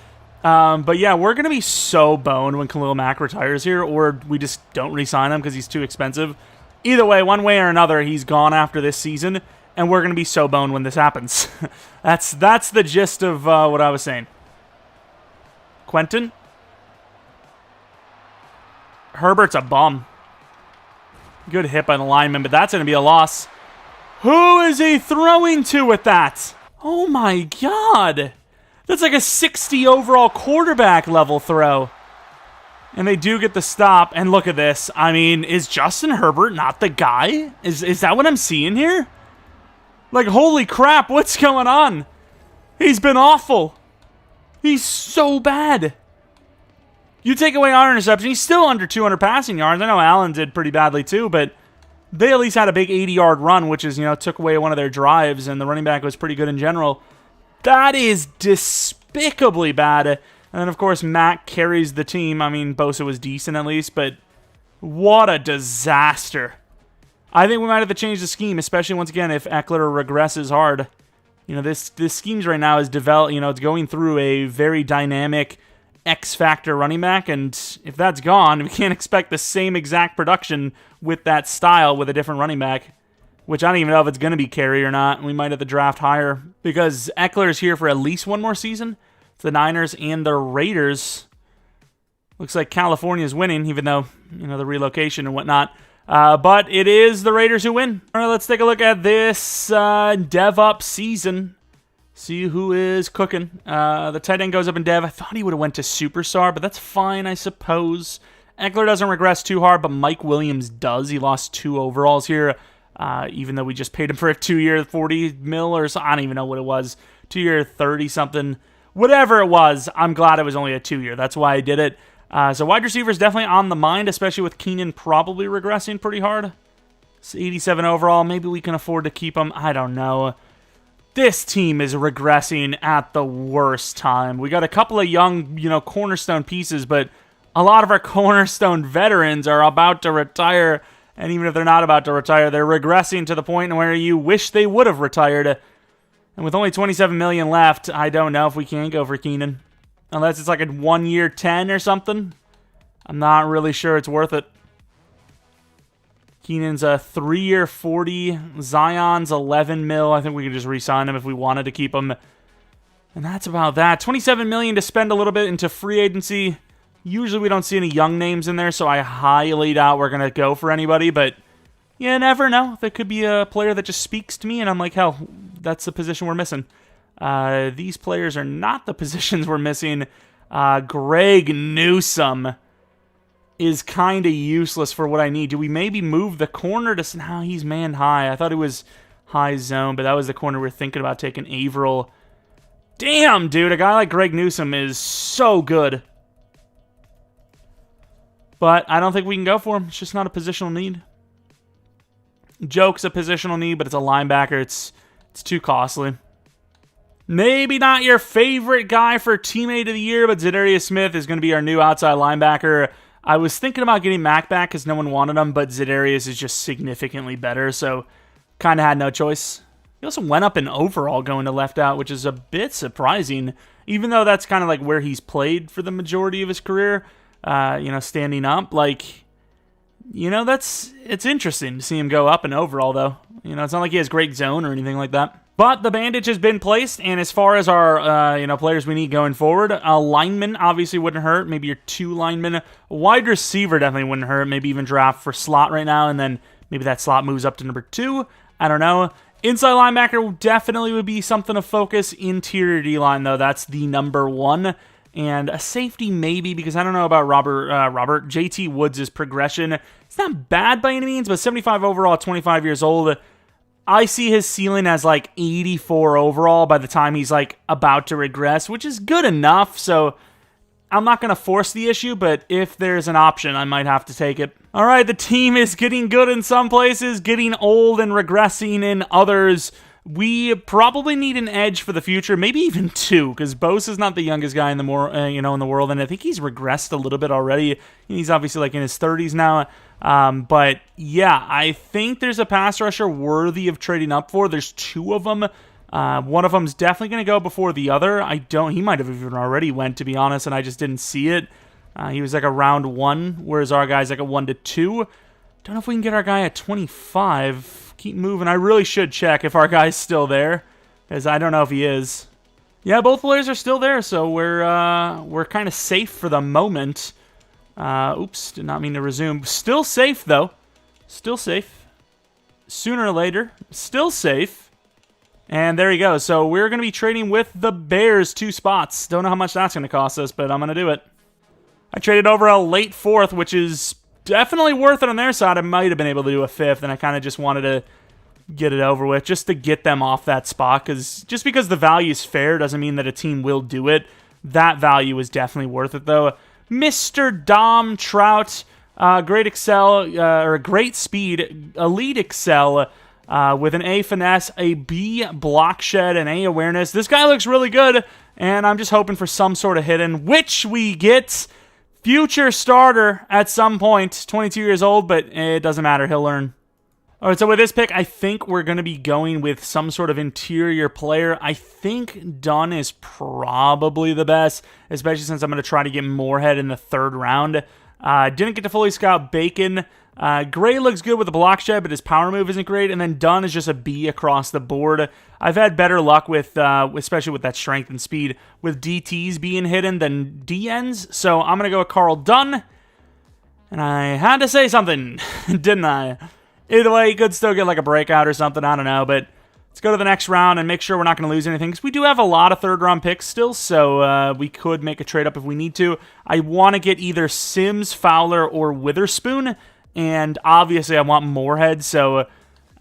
But yeah, we're going to be so boned when Khalil Mack retires here, or we just don't re-sign him because he's too expensive. Either way, one way or another, he's gone after this season, and we're going to be so boned when this happens. That's the gist of what I was saying. Quentin? Herbert's a bum. Good hit by the lineman, but that's going to be a loss. Who is he throwing to with that? Oh my God. That's like a 60 overall quarterback level throw. And they do get the stop. And look at this. I mean, is Justin Herbert not the guy? Is that what I'm seeing here? Like, holy crap, what's going on? He's been awful. He's so bad. You take away our interception, he's still under 200 passing yards. I know Allen did pretty badly too, but they at least had a big 80-yard run, which is, took away one of their drives, and the running back was pretty good in general. That is despicably bad. And then, of course, Mack carries the team. I mean, Bosa was decent at least, but what a disaster. I think we might have to change the scheme, especially, once again, if Eckler regresses hard. This schemes right now is developed, it's going through a very dynamic X-factor running back, and if that's gone, we can't expect the same exact production with that style with a different running back, which I don't even know if it's going to be Carey or not. We might have to draft higher because Eckler's here for at least one more season. It's the Niners and the Raiders. Looks like California's winning, even though, the relocation and whatnot. But it is the Raiders who win. All right, let's take a look at this dev up season. See who is cooking. The tight end goes up in dev. I thought he would have went to superstar, but that's fine, I suppose. Eckler doesn't regress too hard, but Mike Williams does. He lost 2 overalls here, even though we just paid him for a 2-year 40 mil or so. I don't even know what it was. 2-year 30-something. Whatever it was, I'm glad it was only a 2-year. That's why I did it. So wide receiver is definitely on the mind, especially with Keenan probably regressing pretty hard. It's 87 overall. Maybe we can afford to keep him. I don't know. This team is regressing at the worst time. We got a couple of young, cornerstone pieces, but a lot of our cornerstone veterans are about to retire. And even if they're not about to retire, they're regressing to the point where you wish they would have retired. And with only $27 million left, I don't know if we can go for Keenan. Unless it's like a 1-year 10 or something. I'm not really sure it's worth it. Keenan's a 3-year 40. Zion's 11 mil. I think we could just re-sign him if we wanted to keep him. And that's about that. $27 million to spend a little bit into free agency. Usually we don't see any young names in there, so I highly doubt we're going to go for anybody. But you never know. There could be a player that just speaks to me, and I'm like, hell, that's the position we're missing. These players are not the positions we're missing. Greg Newsome is kind of useless for what I need. Do we maybe move the corner to... Now he's man high. I thought it was high zone, but that was the corner we were thinking about taking. Averill. Damn, dude. A guy like Greg Newsome is so good. But I don't think we can go for him. It's just not a positional need. Joke's a positional need, but it's a linebacker. It's too costly. Maybe not your favorite guy for teammate of the year, but Za'Darius Smith is going to be our new outside linebacker. I was thinking about getting Mac back because no one wanted him, but Za'Darius is just significantly better, so kind of had no choice. He also went up in overall going to left out, which is a bit surprising, even though that's kind of like where he's played for the majority of his career, standing up. Like, it's interesting to see him go up in overall, though. It's not like he has great zone or anything like that. But the bandage has been placed, and as far as our players we need going forward, a lineman obviously wouldn't hurt. Maybe your 2 linemen. A wide receiver definitely wouldn't hurt. Maybe even draft for slot right now, and then maybe that slot moves up to number 2. I don't know. Inside linebacker definitely would be something to focus. Interior D-line, though, that's the number 1. And a safety maybe, because I don't know about Robert. JT Woods' progression. It's not bad by any means, but 75 overall, 25 years old. I see his ceiling as like 84 overall by the time he's like about to regress, which is good enough. So I'm not going to force the issue, but if there's an option, I might have to take it. All right, the team is getting good in some places, getting old and regressing in others. We probably need an edge for the future, maybe even 2, because Bosa's not the youngest guy in the in the world, and I think he's regressed a little bit already. He's obviously like in his 30s now. But yeah, I think there's a pass rusher worthy of trading up for. There's 2 of them. One of them's definitely going to go before the other. He might have even already went, to be honest, and I just didn't see it. He was like a round 1, whereas our guy's like a 1 to 2. Don't know if we can get our guy at 25. Keep moving. I really should check if our guy's still there, because I don't know if he is. Yeah, both players are still there, so we're kind of safe for the moment. Oops, did not mean to resume. Still safe, though. Still safe. Sooner or later, still safe. And there you go. So we're going to be trading with the Bears 2 spots. Don't know how much that's going to cost us, but I'm going to do it. I traded over a late 4th, which is definitely worth it on their side. I might have been able to do a 5th, and I kind of just wanted to get it over with just to get them off that spot. Just because the value is fair doesn't mean that a team will do it. That value is definitely worth it, though. Mr. Dom Trout, great excel, or great speed, elite excel, with an A finesse, a B block shed, and A awareness. This guy looks really good, and I'm just hoping for some sort of hidden, which we get. Future starter at some point, 22 years old, but it doesn't matter, he'll learn. All right, so with this pick, I think we're going to be going with some sort of interior player. I think Dunn is probably the best, especially since I'm going to try to get Moorhead in the 3rd round. Didn't get to fully scout Bacon. Gray looks good with the block shed, but his power move isn't great. And then Dunn is just a B across the board. I've had better luck with, especially with that strength and speed, with DTs being hidden than DNs. So I'm going to go with Carl Dunn. And I had to say something, didn't I? Either way, he could still get like a breakout or something. I don't know, but let's go to the next round and make sure we're not going to lose anything, because we do have a lot of 3rd-round picks still, so we could make a trade-up if we need to. I want to get either Sims, Fowler, or Witherspoon, and obviously I want Moorhead, so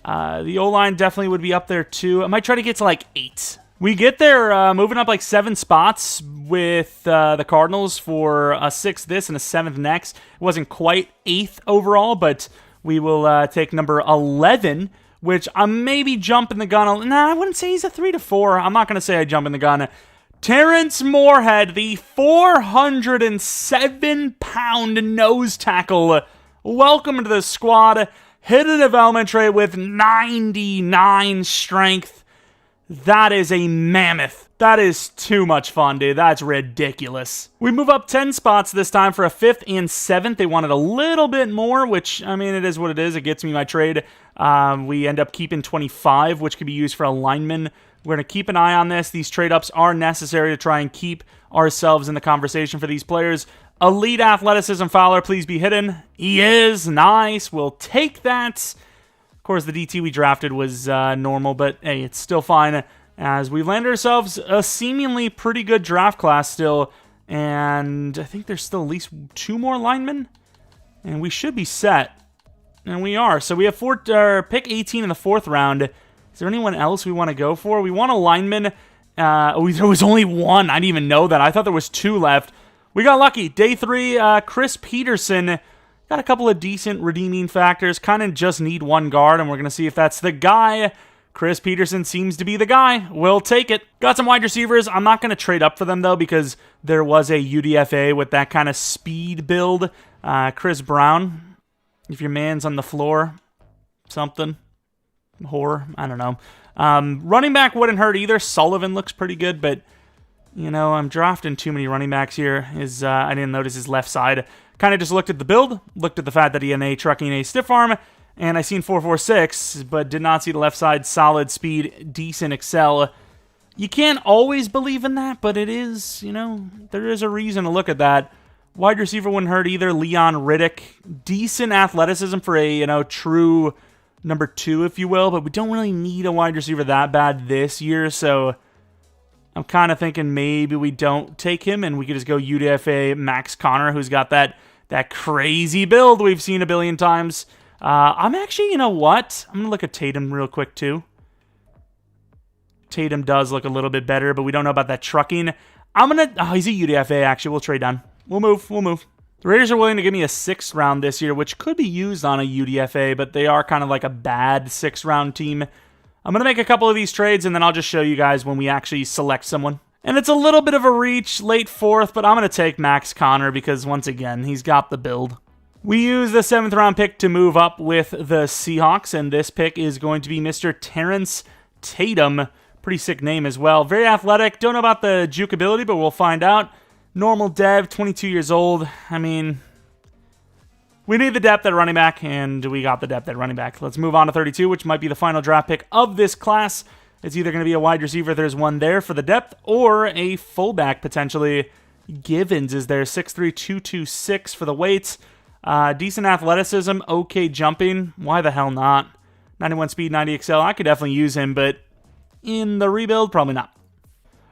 the O-line definitely would be up there too. I might try to get to like 8. We get there moving up like 7 spots with the Cardinals for a 6th this and a 7th next. It wasn't quite 8th overall, but we will take number 11, which I'm maybe jumping the gun. Nah, I wouldn't say he's a 3 to 4. I'm not going to say I jump in the gun. Terrence Moorhead, the 407-pound nose tackle. Welcome to the squad. Hit a development trade with 99 strength. That is a mammoth. That is too much fun, dude. That's ridiculous. We move up 10 spots this time for a 5th and 7th. They wanted a little bit more, which, I mean, it is what it is. It gets me my trade. We end up keeping 25, which could be used for a lineman. We're going to keep an eye on this. These trade-ups are necessary to try and keep ourselves in the conversation for these players. Elite athleticism Fowler, please be hidden. He is. Nice. We'll take that. Of course, the DT we drafted was normal, but hey, it's still fine as we land ourselves a seemingly pretty good draft class still, and I think there's still at least 2 more linemen, and we should be set, and we are. So we have pick 18 in the 4th round. Is there anyone else we want to go for? We want a lineman. There was only 1. I didn't even know that. I thought there was 2 left. We got lucky. Day 3, Chris Peterson. Got a couple of decent redeeming factors. Kind of just need 1 guard, and we're going to see if that's the guy. Chris Peterson seems to be the guy. We'll take it. Got some wide receivers. I'm not going to trade up for them, though, because there was a UDFA with that kind of speed build. Chris Brown, if your man's on the floor, something. Horror, I don't know. Running back wouldn't hurt either. Sullivan looks pretty good, but, you know, I'm drafting too many running backs here. I didn't notice his left side. Kind of just looked at the build, looked at the fact that he had a trucking a stiff arm, and I seen 4.46, but did not see the left side. Solid speed, decent excel. You can't always believe in that, but it is, you know, there is a reason to look at that. Wide receiver wouldn't hurt either. Leon Riddick, decent athleticism for a, you know, true number 2, if you will, but we don't really need a wide receiver that bad this year, so I'm kind of thinking maybe we don't take him and we could just go UDFA Max Connor, who's got that crazy build we've seen a billion times. I'm actually, you know what? I'm going to look at Tatum real quick, too. Tatum does look a little bit better, but we don't know about that trucking. He's a UDFA, actually. We'll trade down. We'll move. The Raiders are willing to give me a 6th round this year, which could be used on a UDFA, but they are kind of like a bad 6th round team. I'm going to make a couple of these trades, and then I'll just show you guys when we actually select someone. And it's a little bit of a reach, late 4th, but I'm going to take Max Connor because, once again, he's got the build. We use the 7th round pick to move up with the Seahawks, and this pick is going to be Mr. Terrence Tatum. Pretty sick name as well. Very athletic. Don't know about the juke ability, but we'll find out. Normal dev, 22 years old. I mean, we need the depth at running back, and we got the depth at running back. Let's move on to 32, which might be the final draft pick of this class. It's either going to be a wide receiver if there's one there for the depth, or a fullback, potentially. Givens is there, 6'3", 226 for the weights. Decent athleticism, okay jumping. Why the hell not? 91 speed, 90 excel. I could definitely use him, but in the rebuild, probably not.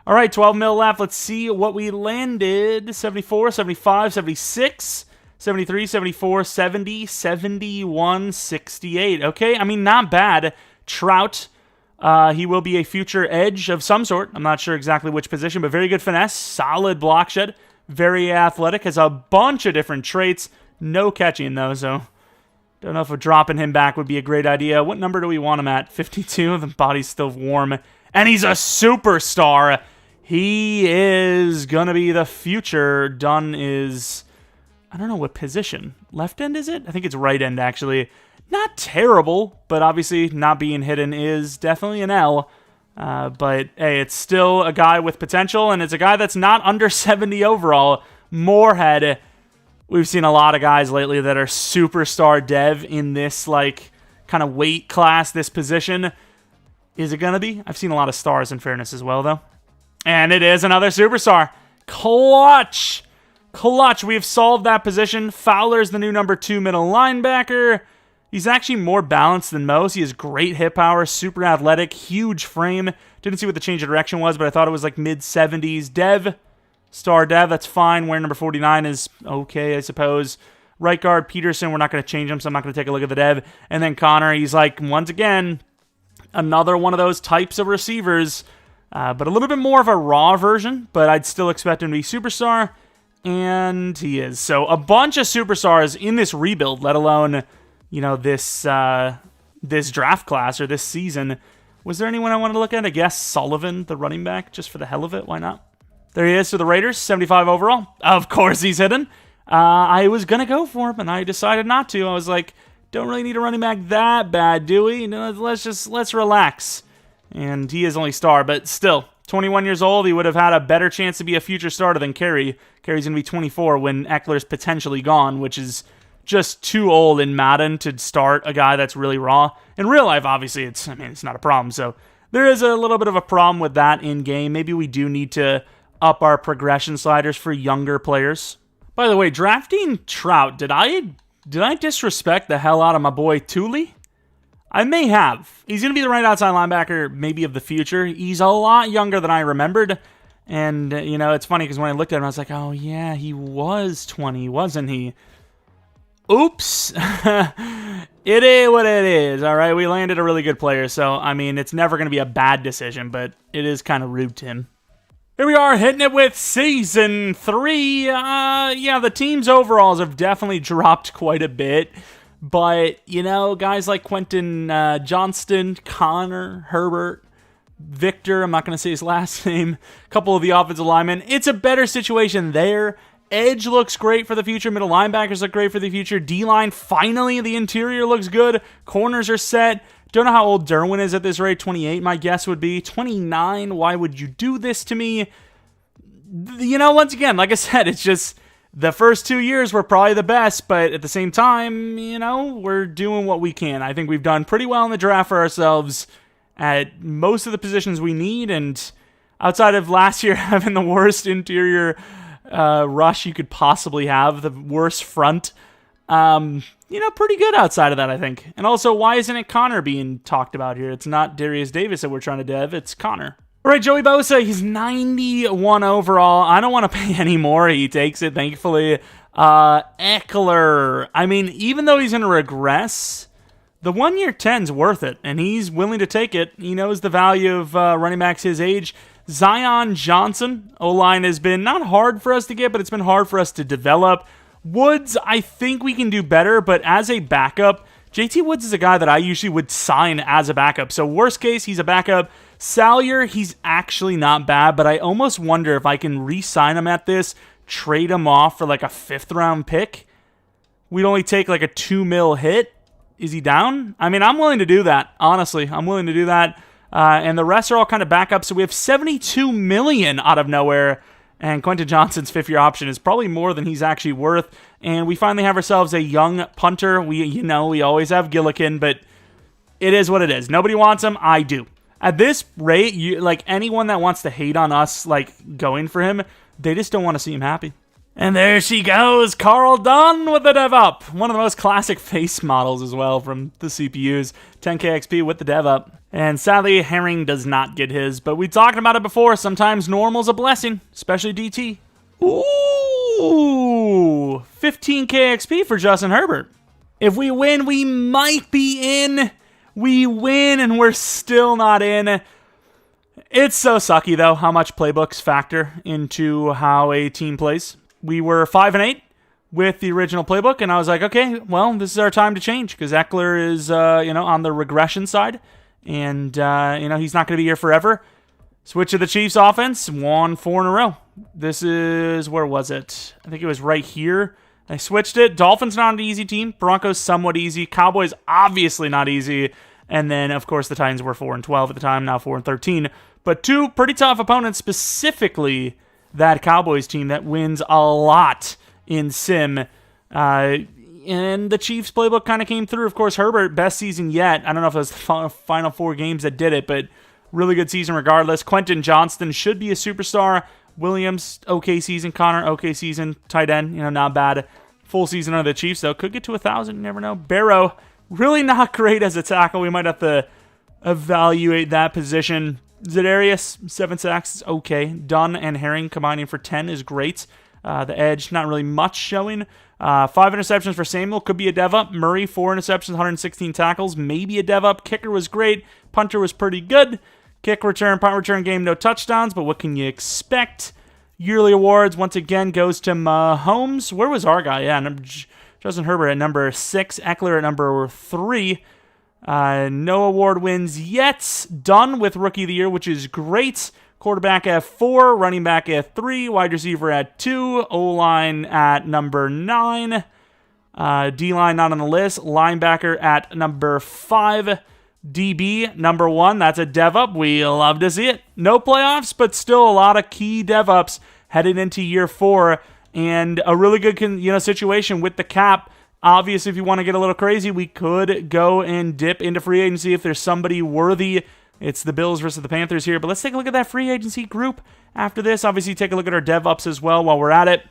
All right, 12 mil left. Let's see what we landed. 74, 75, 76, 73, 74, 70, 71, 68. Okay, I mean, not bad. Trout, he will be a future edge of some sort. I'm not sure exactly which position, but very good finesse. Solid block shed. Very athletic. Has a bunch of different traits. No catching, though, so don't know if dropping him back would be a great idea. What number do we want him at? 52? The body's still warm. And he's a superstar. He is going to be the future. Dunn is, I don't know what position. Left end, is it? I think it's right end, actually. Not terrible, but obviously not being hidden is definitely an L. But, hey, it's still a guy with potential, and it's a guy that's not under 70 overall. Moorhead. We've seen a lot of guys lately that are superstar dev in this, like, kind of weight class, this position. Is it going to be? I've seen a lot of stars, in fairness, as well, though. And it is another superstar. Clutch! Clutch. We've solved that position. Fowler's the new number 2 middle linebacker. He's actually more balanced than most. He has great hip power, super athletic, huge frame. Didn't see what the change of direction was, but I thought it was like mid-70s. Dev. Star dev, that's fine. Wearing number 49 is okay, I suppose. Right guard, Peterson, we're not going to change him, so I'm not going to take a look at the dev. And then Connor, he's like, once again, another one of those types of receivers, but a little bit more of a raw version, but I'd still expect him to be superstar, and he is. So a bunch of superstars in this rebuild, let alone, you know, this draft class or this season. Was there anyone I wanted to look at? I guess Sullivan, the running back, just for the hell of it. Why not? There he is for the Raiders, 75 overall. Of course he's hidden. I was going to go for him, and I decided not to. I was like, don't really need a running back that bad, do we? No, let's relax. and he is only star, but still, 21 years old, he would have had a better chance to be a future starter than Carey. Carey's going to be 24 when Eckler's potentially gone, which is just too old in Madden to start a guy that's really raw. In real life, obviously, it's not a problem, so there is a little bit of a problem with that in-game. Maybe we do need to up our progression sliders for younger players. By the way, drafting Trout, did I disrespect the hell out of my boy Thule? I may have. He's going to be the right outside linebacker, maybe of the future. He's a lot younger than I remembered. And, it's funny because when I looked at him, I was like, oh, yeah, he was 20, wasn't he? Oops. It is what it is, all right? We landed a really good player, so, it's never going to be a bad decision, but it is kind of rude to him. Here we are, hitting it with Season 3. The team's overalls have definitely dropped quite a bit. But, guys like Quentin Johnston, Connor, Herbert, Victor, I'm not going to say his last name, a couple of the offensive linemen. It's a better situation there. Edge looks great for the future. Middle linebackers look great for the future. D-line, finally, the interior looks good. Corners are set. Don't know how old Derwin is at this rate. 28, my guess would be. 29, why would you do this to me? Once again, like I said, it's just the first 2 years were probably the best, but at the same time, we're doing what we can. I think we've done pretty well in the draft for ourselves at most of the positions we need, and outside of last year having the worst interior rush you could possibly have, the worst front, pretty good outside of that, I think. And also, why isn't it Connor being talked about here? It's not Darius Davis that we're trying to dev, it's Connor. All right, Joey Bosa, he's 91 overall. I don't want to pay any more. He takes it, thankfully. Eckler. Even though he's going to regress, the 1 year 10's worth it, and he's willing to take it. He knows the value of running backs his age. Zion Johnson, O-line has been not hard for us to get, but it's been hard for us to develop. Woods, I think we can do better, but as a backup, JT Woods is a guy that I usually would sign as a backup. So worst case, he's a backup. Salyer, he's actually not bad, but I almost wonder if I can re-sign him at this, trade him off for like a 5th round pick. We'd only take like a $2 million hit. Is he down? I'm willing to do that. Honestly, I'm willing to do that. And the rest are all kind of backups. So we have $72 million out of nowhere. And Quentin Johnston's 5th-year option is probably more than he's actually worth. And we finally have ourselves a young punter. We always have Gillikin, but it is what it is. Nobody wants him. I do. At this rate, anyone that wants to hate on us, going for him, they just don't want to see him happy. And there she goes, Carl Dunn with the dev up. One of the most classic face models as well from the CPUs. 10K XP with the dev up. And sadly, Herring does not get his, but we talked about it before. Sometimes normal's a blessing, especially DT. Ooh, 15K XP for Justin Herbert. If we win, we might be in. We win, and we're still not in. It's so sucky, though, how much playbooks factor into how a team plays. We were 5-8 with the original playbook, and I was like, okay, well, this is our time to change, because Eckler is, on the regression side, and, he's not going to be here forever. Switch to the Chiefs offense, won 4 in a row. This is, where was it? I think it was right here. I switched it. Dolphins not an easy team. Broncos somewhat easy. Cowboys obviously not easy. And then, of course, the Titans were 4-12 at the time, now 4-13. But 2 pretty tough opponents, specifically that Cowboys team that wins a lot in Sim. And the Chiefs playbook kind of came through. Of course, Herbert, best season yet. I don't know if it was the final 4 games that did it, but really good season regardless. Quentin Johnston should be a superstar. Williams, okay season. Connor, okay season. Tight end, not bad. Full season under the Chiefs, though. Could get to 1,000, you never know. Barrow, really not great as a tackle. We might have to evaluate that position. Zedarius, 7 sacks is okay. Dunn and Herring combining for 10 is great. The edge, not really much showing. 5 interceptions for Samuel, could be a dev up. Murray, 4 interceptions, 116 tackles, maybe a dev up. Kicker was great. Punter was pretty good. Kick return, punt return game, no touchdowns, but what can you expect? Yearly awards, once again, goes to Mahomes. Where was our guy? Yeah, Justin Herbert at number 6, Eckler at number 3. No award wins yet. Done with Rookie of the Year, which is great. Quarterback at 4, running back at 3, wide receiver at 2, O-line at number 9, D-line not on the list, linebacker at number 5, DB, number 1, that's a dev up. We love to see it. No playoffs, but still a lot of key dev ups headed into year 4, and a really good situation with the cap. Obviously, if you want to get a little crazy, we could go and dip into free agency if there's somebody worthy. It's the Bills versus the Panthers here, but let's take a look at that free agency group after this. Obviously, take a look at our dev ups as well while we're at it,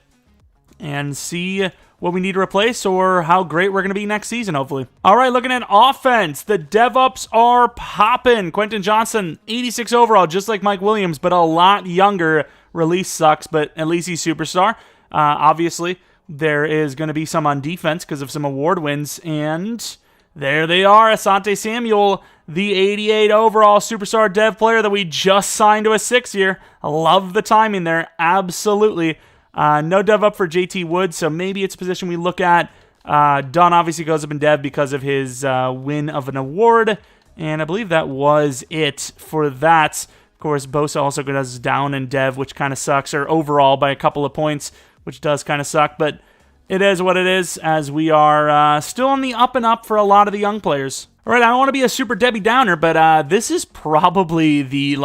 and see what we need to replace or how great we're going to be next season, hopefully. All right, looking at offense, the dev-ups are popping. Quentin Johnson, 86 overall, just like Mike Williams, but a lot younger. Release sucks, but at least he's superstar. Obviously, there is going to be some on defense because of some award wins, and there they are. Asante Samuel, the 88 overall superstar dev player that we just signed to a 6-year. I love the timing there, absolutely. No dev up for JT Woods, so maybe it's a position we look at. Dunn obviously goes up in dev because of his win of an award, and I believe that was it for that. Of course, Bosa also goes down in dev, which kind of sucks, or overall by a couple of points, which does kind of suck, but it is what it is, as we are still on the up and up for a lot of the young players. All right, I don't want to be a super Debbie Downer, but this is probably the,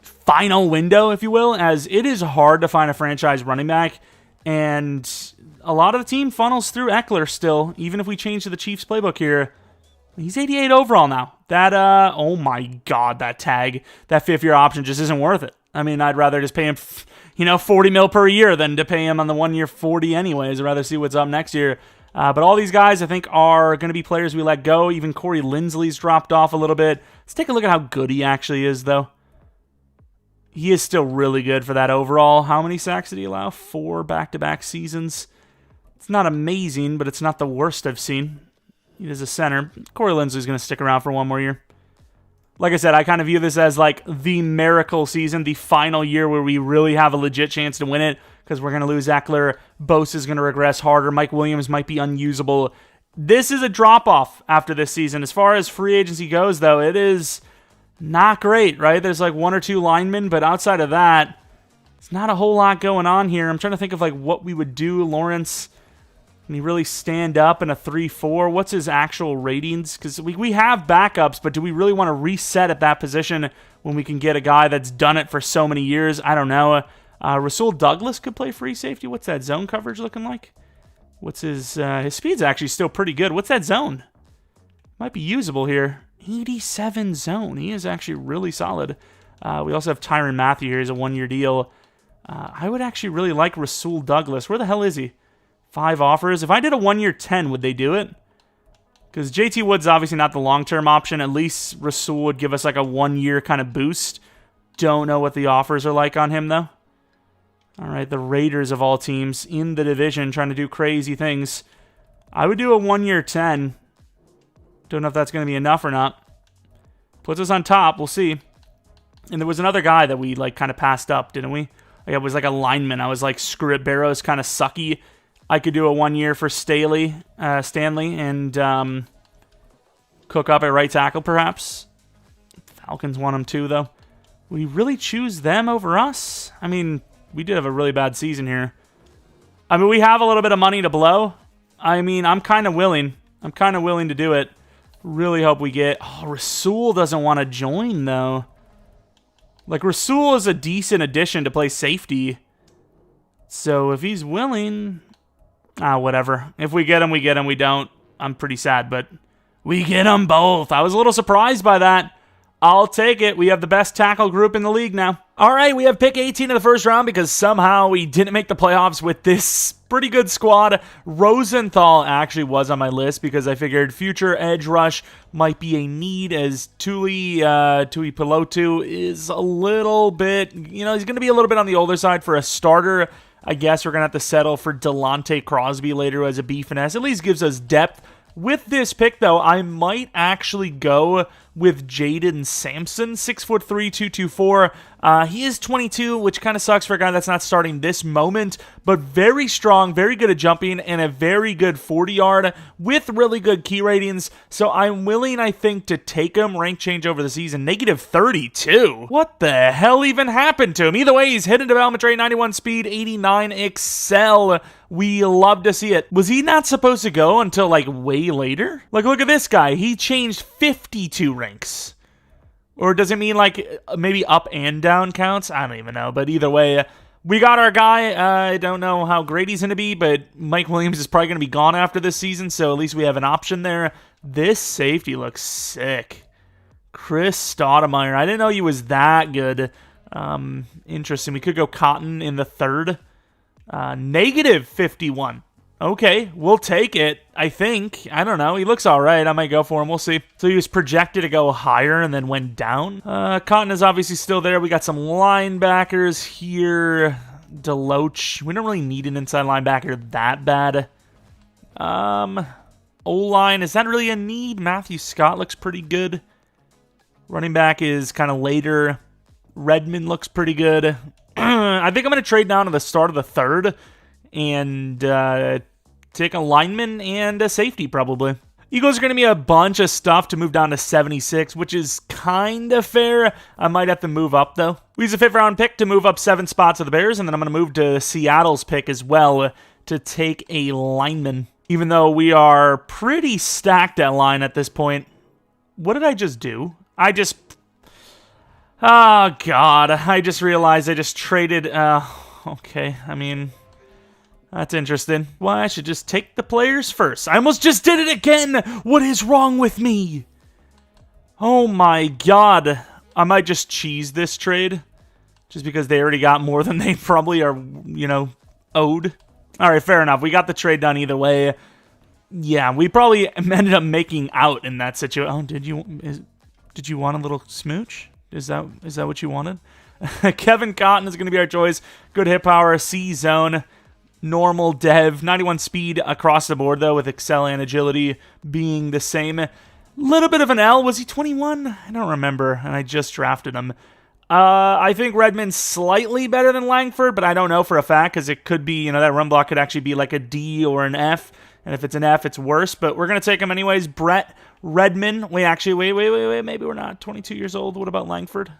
final window, if you will, as it is hard to find a franchise running back, and a lot of the team funnels through Eckler still, even if we change to the Chiefs playbook here. He's 88 overall now. That, oh my god, that tag, that 5th-year option just isn't worth it. I mean, I'd rather just pay him, $40 million per year than to pay him on the 1-year $40 anyways. I'd rather see what's up next year. But all these guys, I think, are going to be players we let go. Even Corey Linsley's dropped off a little bit. Let's take a look at how good he actually is, though. He is still really good for that overall. How many sacks did he allow? 4 back-to-back seasons. It's not amazing, but it's not the worst I've seen. He is a center. Corey Linsley's going to stick around for 1 more year. Like I said, I kind of view this as the miracle season, the final year where we really have a legit chance to win it, because we're going to lose Eckler. Bosa is going to regress harder. Mike Williams might be unusable. This is a drop-off after this season. As far as free agency goes, though, it is not great, right? There's 1 or 2 linemen, but outside of that, it's not a whole lot going on here. I'm trying to think of what we would do. Lawrence, can he really stand up in a 3-4? What's his actual ratings? Because we have backups, but do we really want to reset at that position when we can get a guy that's done it for so many years? I don't know. Rasul Douglas could play free safety. What's that zone coverage looking like? What's his speed's actually still pretty good. What's that zone? Might be usable here. 87 zone. He is actually really solid. We also have Tyrann Mathieu here. He's a 1-year deal. I would actually really like Rasul Douglas. Where the hell is he? 5 offers. If I did a 1-year 10, would they do it? Because JT Wood's obviously not the long-term option. At least Rasul would give us a 1-year kind of boost. Don't know what the offers are like on him, though. All right, the Raiders of all teams in the division trying to do crazy things. I would do a 1-year 10. Don't know if that's going to be enough or not. Puts us on top. We'll see. And there was another guy that we kind of passed up, didn't we? It was a lineman. I was screw it. Barrow's kind of sucky. I could do a 1-year for Stanley, and Cook up at right tackle, perhaps. Falcons want him too, though. We really choose them over us? I mean, we did have a really bad season here. I mean, we have a little bit of money to blow. I mean, I'm kind of willing. To do it. Really hope we get... Oh, Rasul doesn't want to join, though. Rasul is a decent addition to play safety. So if he's willing... whatever. If we get him, we get him. We don't. I'm pretty sad, but we get them both. I was a little surprised by that. I'll take it. We have the best tackle group in the league now. All right, we have pick 18 of the first round because somehow we didn't make the playoffs with this pretty good squad. Rosenthal actually was on my list because I figured future edge rush might be a need, as Tuli Pelotu is a little bit, he's going to be a little bit on the older side for a starter. I guess we're going to have to settle for Delonte Crosby later as a B finesse. At least gives us depth. With this pick, though, I might actually go with Jaden Sampson, 6'3", 224. He is 22, which kind of sucks for a guy that's not starting this moment, but very strong, very good at jumping, and a very good 40-yard with really good key ratings. So I'm willing, I think, to take him. Rank change over the season, negative 32. What the hell even happened to him? Either way, he's hidden development rate, 91 speed, 89 excel. We love to see it. Was he not supposed to go until like way later? Like, look at this guy. He changed 52 ranks. Or does it mean like maybe up and down counts? I don't even know. But either way, we got our guy. I don't know how great he's going to be, but Mike Williams is probably going to be gone after this season, so at least we have an option there. This safety looks sick. Chris Stoudemire. I didn't know he was that good. Interesting. We could go Cotton in the third. Negative 51. Okay, we'll take it, I think. I don't know. He looks all right. I might go for him. We'll see. So he was projected to go higher and then went down. Cotton is obviously still there. We got some linebackers here. Deloach. We don't really need an inside linebacker that bad. O-line. Is that really a need? Matthew Scott looks pretty good. Running back is kind of later. Redmond looks pretty good. I think I'm going to trade down to the start of the third and take a lineman and a safety probably. Eagles are going to be a bunch of stuff to move down to 76, which is kind of fair. I might have to move up, though. We use a 5th round pick to move up 7 spots of the Bears, and then I'm going to move to Seattle's pick as well to take a lineman, even though we are pretty stacked at line at this point. What did I just do? Oh, God. I just realized I just traded... okay, I mean... That's interesting. Well, I should just take the players first. I almost just did it again! What is wrong with me? Oh my God. I might just cheese this trade. Just because they already got more than they probably are, owed. Alright, fair enough. We got the trade done either way. Yeah, we probably ended up making out in that situation. Oh, did you want a little smooch? Is that what you wanted? Kevin Cotton is going to be our choice. Good hit power, C-zone. Normal dev, 91 speed across the board, though, with excel and agility being the same. Little bit of an L. Was he 21? I don't remember, and I just drafted him. I think Redmond's slightly better than Langford, but I don't know for a fact, because it could be, that run block could actually be like a D or an F, and if it's an F, it's worse, but we're going to take him anyways. Brett Redmond. Wait, maybe we're not. 22 years old. What about Langford?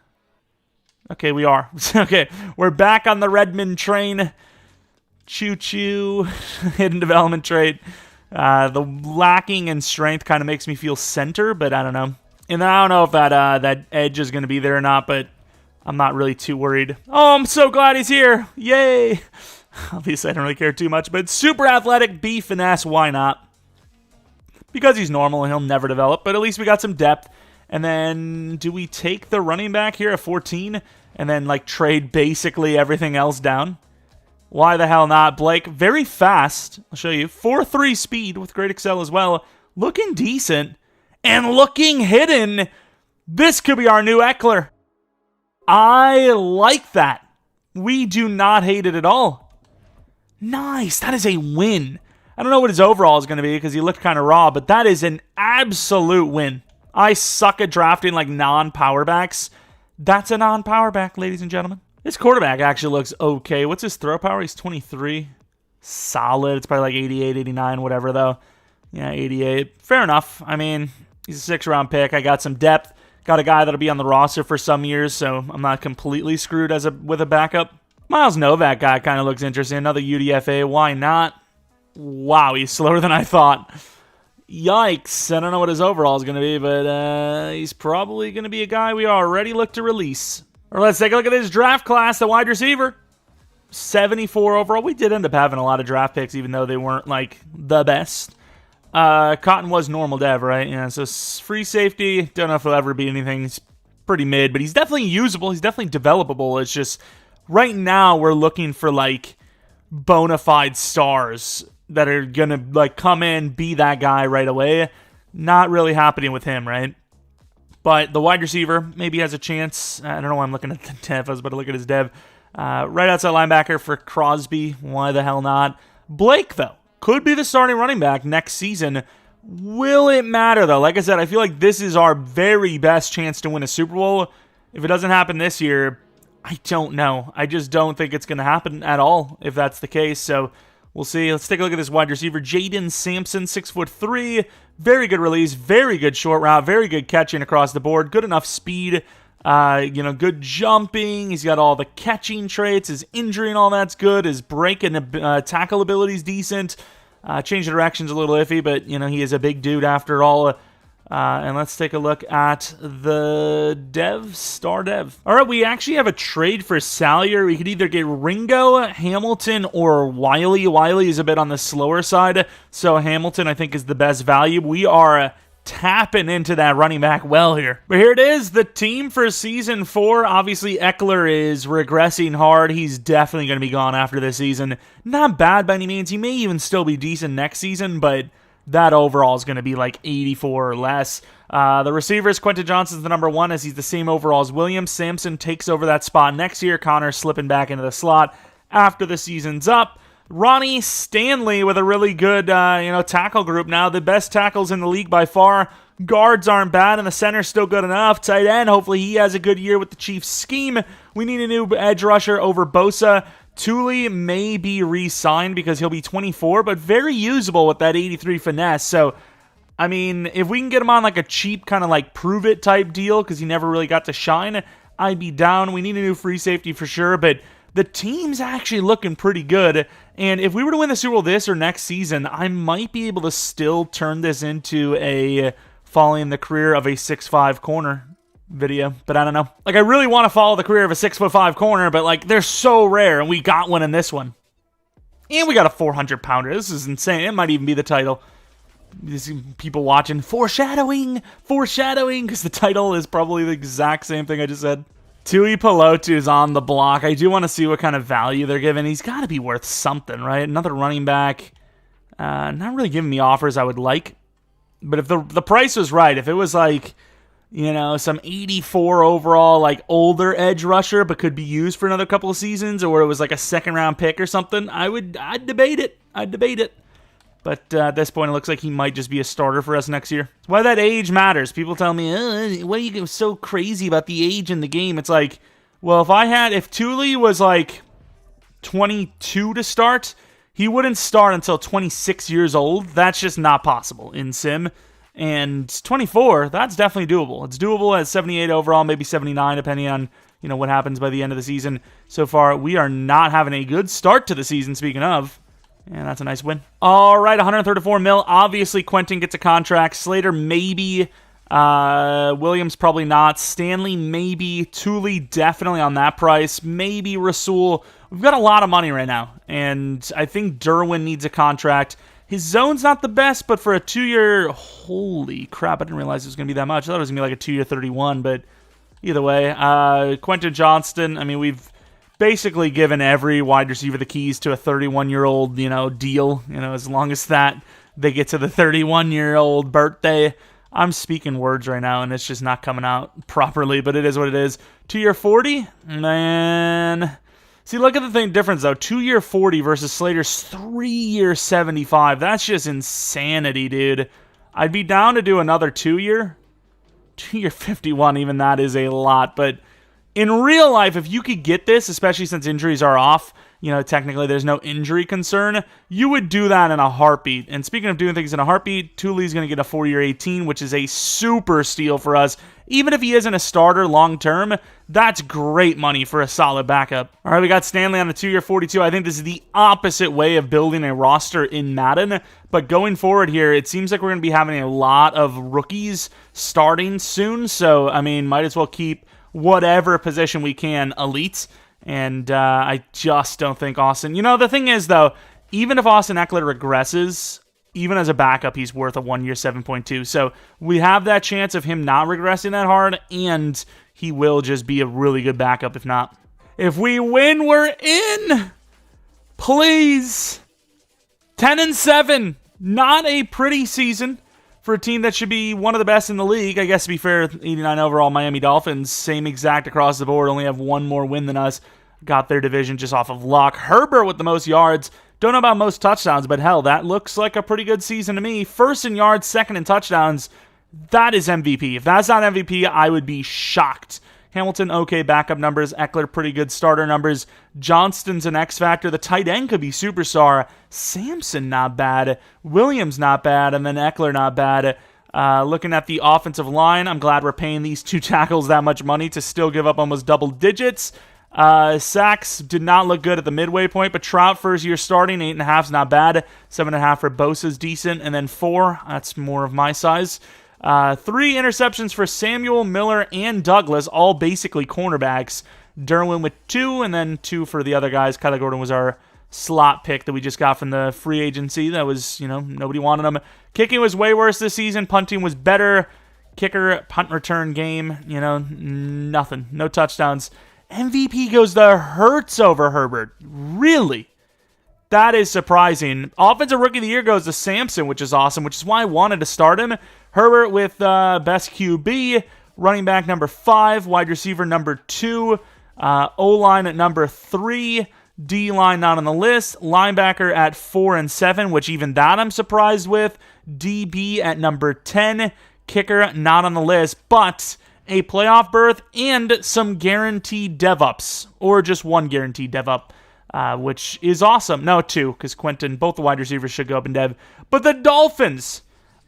Okay, we are. Okay, we're back on the Redmond train. Choo-choo, hidden development trait. The lacking in strength kind of makes me feel center, but I don't know. And I don't know if that edge is going to be there or not, but I'm not really too worried. Oh, I'm so glad he's here. Yay. Obviously, I don't really care too much, but super athletic, B finesse, why not? Because he's normal and he'll never develop, but at least we got some depth. And then do we take the running back here at 14 and then trade basically everything else down? Why the hell not? Blake, very fast. I'll show you. 4.3 speed with great excel as well. Looking decent. And looking hidden. This could be our new Eckler. I like that. We do not hate it at all. Nice. That is a win. I don't know what his overall is going to be because he looked kind of raw, but that is an absolute win. I suck at drafting non-power backs. That's a non-power back, ladies and gentlemen. This quarterback actually looks okay. What's his throw power? He's 23. Solid. It's probably 88, 89, whatever, though. Yeah, 88. Fair enough. I mean, he's a 6th round pick. I got some depth. Got a guy that'll be on the roster for some years, so I'm not completely screwed with a backup. Miles Novak guy kind of looks interesting. Another UDFA. Why not? Wow, he's slower than I thought. Yikes. I don't know what his overall is going to be, but he's probably going to be a guy we already look to release. Or let's take a look at this draft class, the wide receiver. 74 overall. We did end up having a lot of draft picks, even though they weren't, the best. Cotton was normal dev, right? Yeah, so free safety. Don't know if he'll ever be anything. He's pretty mid, but he's definitely usable. He's definitely developable. It's just, right now, we're looking for, bona fide stars that are going to, come in, be that guy right away. Not really happening with him, right? But the wide receiver maybe has a chance. I don't know why I'm looking at the dev. I was about to look at his dev. Right outside linebacker for Crosby. Why the hell not? Blake, though, could be the starting running back next season Will it matter, though? Like I said, I feel like this is our very best chance to win a Super Bowl. If it doesn't happen this year, I don't know. I just don't think it's going to happen at all if that's the case. So we'll see. Let's take a look at this wide receiver. Jaden Sampson, 6'3". Very good release, very good short route, very good catching across the board. Good enough speed, good jumping. He's got all the catching traits. His injury and all that's good. His break and tackle ability is decent. Change of direction's a little iffy, but, he is a big dude after all. And let's take a look at the star dev. All right, we actually have a trade for Salyer. We could either get Ringo, Hamilton, or Wiley. Wiley is a bit on the slower side, so Hamilton, I think, is the best value. We are tapping into that running back well here. But here it is, the team for Season 4. Obviously, Eckler is regressing hard. He's definitely going to be gone after this season. Not bad by any means. He may even still be decent next season, but that overall is going to be like 84 or less. The receivers, Quentin Johnston's the number 1 as he's the same overall as Williams. Sampson takes over that spot next year. Connor's slipping back into the slot after the season's up. Ronnie Stanley with a really good tackle group now. The best tackles in the league by far. Guards aren't bad, and the center's still good enough. Tight end, hopefully he has a good year with the Chiefs scheme. We need a new edge rusher over Bosa. Thule may be re-signed because he'll be 24, but very usable with that 83 finesse. So, I mean, if we can get him on like a cheap kind of like prove-it type deal because he never really got to shine, I'd be down. We need a new free safety for sure, but the team's actually looking pretty good. And if we were to win the Super Bowl this or next season, I might be able to still turn this into a following the career of a 6'5" corner video, but I don't know. Like, I really want to follow the career of a 6'5" corner, but like, they're so rare, and we got one in this one. And we got a 400-pounder. This is insane. It might even be the title. These people watching, foreshadowing, because the title is probably the exact same thing I just said. Tui Pelotu is on the block. I do want to see what kind of value they're giving. He's got to be worth something, right? Another running back. Not really giving me offers I would like. But if the price was right, if it was like, some 84 overall, like older edge rusher, but could be used for another couple of seasons, or it was like a second-round pick or something, I'd debate it. But at this point, it looks like he might just be a starter for us next year. That's why that age matters. People tell me, why are you so crazy about the age in the game? It's like, well, if Thule was like 22 to start, he wouldn't start until 26 years old. That's just not possible in Sim. And 24, that's definitely doable. It's doable at 78 overall, maybe 79, depending on what happens by the end of the season. So far, we are not having a good start to the season, speaking of. And that's a nice win. All right, 134 mil. Obviously, Quentin gets a contract. Slater, maybe. Williams, probably not. Stanley, maybe. Thule, definitely on that price. Maybe Rasul. We've got a lot of money right now. And I think Derwin needs a contract. His zone's not the best, but for a 2-year... Holy crap, I didn't realize it was going to be that much. I thought it was going to be like a 2-year 31, but either way. Quentin Johnston, I mean, we've basically given every wide receiver the keys to a 31-year-old, deal. As long as they get to the 31-year-old birthday. I'm speaking words right now, and it's just not coming out properly, but it is what it is. 2-year 40? Man. See, look at the difference, though. 2-year 40 versus Slater's 3-year 75. That's just insanity, dude. I'd be down to do another 2-year. 2-year 51, even that is a lot, but in real life, if you could get this, especially since injuries are off, technically there's no injury concern, you would do that in a heartbeat. And speaking of doing things in a heartbeat, Thule's going to get a 4-year 18, which is a super steal for us. Even if he isn't a starter long-term, that's great money for a solid backup. All right, we got Stanley on the 2-year 42. I think this is the opposite way of building a roster in Madden. But going forward here, it seems like we're going to be having a lot of rookies starting soon. So, I mean, might as well keep whatever position we can elite. And I just don't think Austin... the thing is, though, even if Austin Eckler regresses, even as a backup, he's worth a 1-year 7.2. So we have that chance of him not regressing that hard, and he will just be a really good backup if not. If we win, we're in! Please! 10-7. Not a pretty season for a team that should be one of the best in the league. I guess to be fair, 89 overall Miami Dolphins, same exact across the board, only have one more win than us. Got their division just off of luck. Herbert with the most yards, Don't know about most touchdowns, but hell, that looks like a pretty good season to me. First in yards, second in touchdowns. That is MVP. If that's not MVP, I would be shocked. Hamilton, okay, backup numbers. Eckler, pretty good starter numbers. Johnston's an X factor. The tight end could be superstar. Sampson, not bad. Williams, not bad. And then Eckler, not bad. Looking at the offensive line, I'm glad we're paying these 2 tackles that much money to still give up almost double digits. Sacks did not look good at the midway point, but Trout, first year starting, 8.5 is not bad. 7.5 for Bosa's decent. And then 4, that's more of my size. 3 interceptions for Samuel, Miller, and Douglas, all basically cornerbacks. Derwin with 2, and then 2 for the other guys. Kyler Gordon was our slot pick that we just got from the free agency. That was, nobody wanted him. Kicking was way worse this season. Punting was better. Kicker, punt return game, nothing. No touchdowns. MVP goes to Hurts over Herbert. Really? That is surprising. Offensive Rookie of the Year goes to Sampson, which is awesome, which is why I wanted to start him. Herbert with best QB, running back number 5, wide receiver number 2, O-line at number 3, D-line not on the list, linebacker at 4 and 7, which even that I'm surprised with, DB at number 10, kicker not on the list, but a playoff berth and some guaranteed dev-ups, or just 1 guaranteed dev-up. Which is awesome. No, 2, because Quentin, both the wide receivers should go up in dev. But the Dolphins,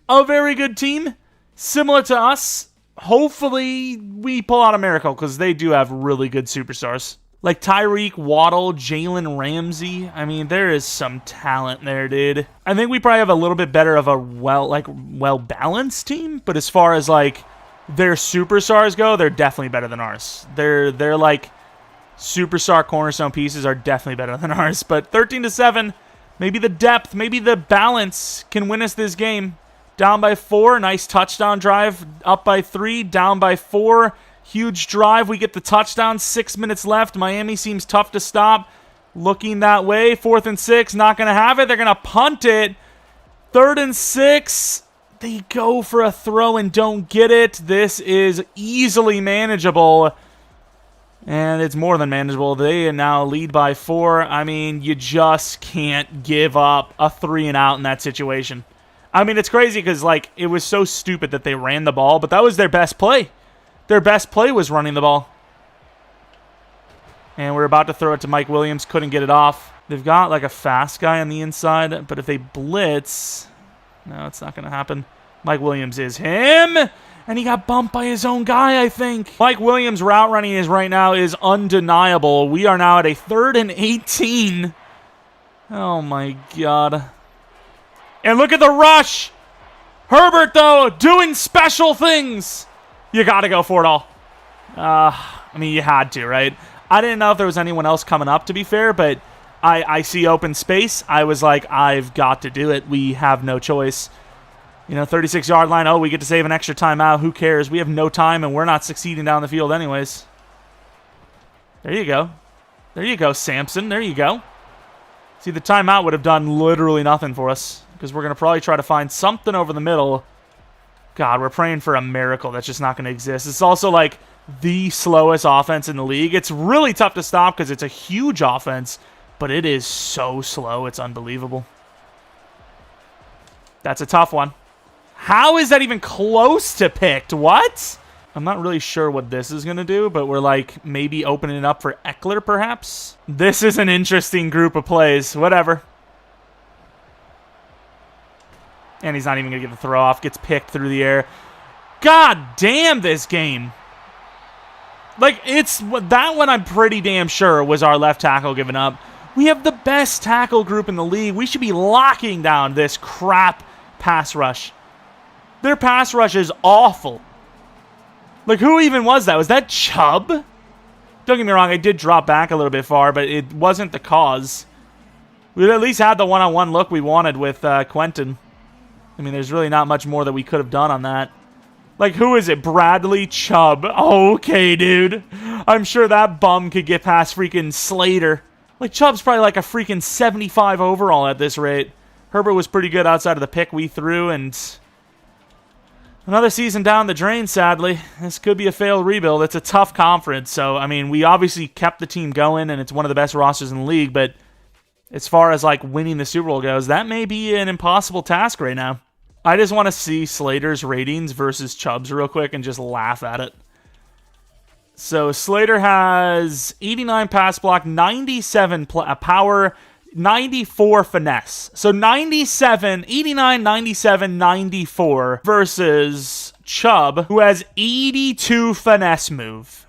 a very good team, similar to us. Hopefully, we pull out a miracle, because they do have really good superstars. Like Tyreek, Waddle, Jalen Ramsey. I mean, there is some talent there, dude. I think we probably have a little bit better of a well-balanced team, but as far as, their superstars go, they're definitely better than ours. They're superstar cornerstone pieces are definitely better than ours, but 13-7, maybe the depth, maybe the balance can win us this game. Down by 4, nice touchdown drive. Up by 3, down by 4, huge drive. We get the touchdown, 6 minutes left. Miami seems tough to stop. Looking that way, 4th and 6, not going to have it. They're going to punt it. 3rd and 6, they go for a throw and don't get it. This is easily manageable. And it's more than manageable. They now lead by 4. I mean, you just can't give up a 3 and out in that situation. I mean, it's crazy because, it was so stupid that they ran the ball, but that was their best play. Their best play was running the ball. And we're about to throw it to Mike Williams. Couldn't get it off. They've got, a fast guy on the inside, but if they blitz... No, it's not going to happen. Mike Williams is him! And he got bumped by his own guy, I think. Mike Williams' route running right now is undeniable. We are now at a 3rd and 18. Oh, my God. And look at the rush. Herbert, though, doing special things. You got to go for it all. I mean, you had to, right? I didn't know if there was anyone else coming up, to be fair, but I see open space. I was like, I've got to do it. We have no choice. 36-yard line. Oh, we get to save an extra timeout. Who cares? We have no time, and we're not succeeding down the field anyways. There you go. There you go, Sampson. There you go. See, the timeout would have done literally nothing for us because we're going to probably try to find something over the middle. God, we're praying for a miracle that's just not going to exist. It's also, the slowest offense in the league. It's really tough to stop because it's a huge offense, but it is so slow. It's unbelievable. That's a tough one. How is that even close to picked? What? I'm not really sure what this is going to do, but we're maybe opening it up for Eckler, perhaps? This is an interesting group of plays. Whatever. And he's not even going to get the throw off. Gets picked through the air. God damn this game. It's that one I'm pretty damn sure was our left tackle giving up. We have the best tackle group in the league. We should be locking down this crap pass rush. Their pass rush is awful. Who even was that? Was that Chubb? Don't get me wrong, I did drop back a little bit far, but it wasn't the cause. We at least had the one-on-one look we wanted with Quentin. I mean, there's really not much more that we could have done on that. Who is it? Bradley Chubb. Okay, dude. I'm sure that bum could get past freaking Slater. Chubb's probably a freaking 75 overall at this rate. Herbert was pretty good outside of the pick we threw, and another season down the drain, sadly. This could be a failed rebuild. It's a tough conference, so, I mean, we obviously kept the team going, and it's one of the best rosters in the league, but as far as like winning the Super Bowl goes, that may be an impossible task right now. I just want to see Slater's ratings versus Chubb's real quick and just laugh at it. So Slater has 89 pass block, 97 power, 94 finesse. So 97, 89, 97, 94 versus Chubb, who has 82 finesse move.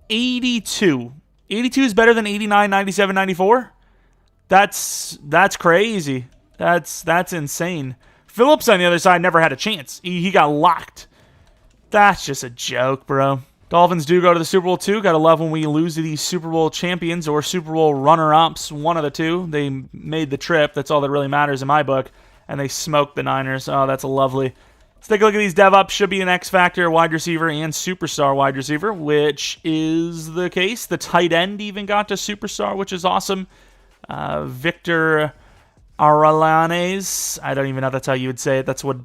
82. 82 is better than 89, 97, 94? That's crazy. That's insane. Phillips on the other side never had a chance. He got locked. That's just a joke, bro. Dolphins do go to the Super Bowl too. Gotta love when we lose to these Super Bowl champions or Super Bowl runner-ups. One of the two. They made the trip. That's all that really matters in my book. And they smoked the Niners. Oh, that's lovely. Let's take a look at these dev-ups. Should be an X-Factor wide receiver and superstar wide receiver, which is the case. The tight end even got to superstar, which is awesome. Victor Aralanes. I don't even know if that's how you would say it. That's what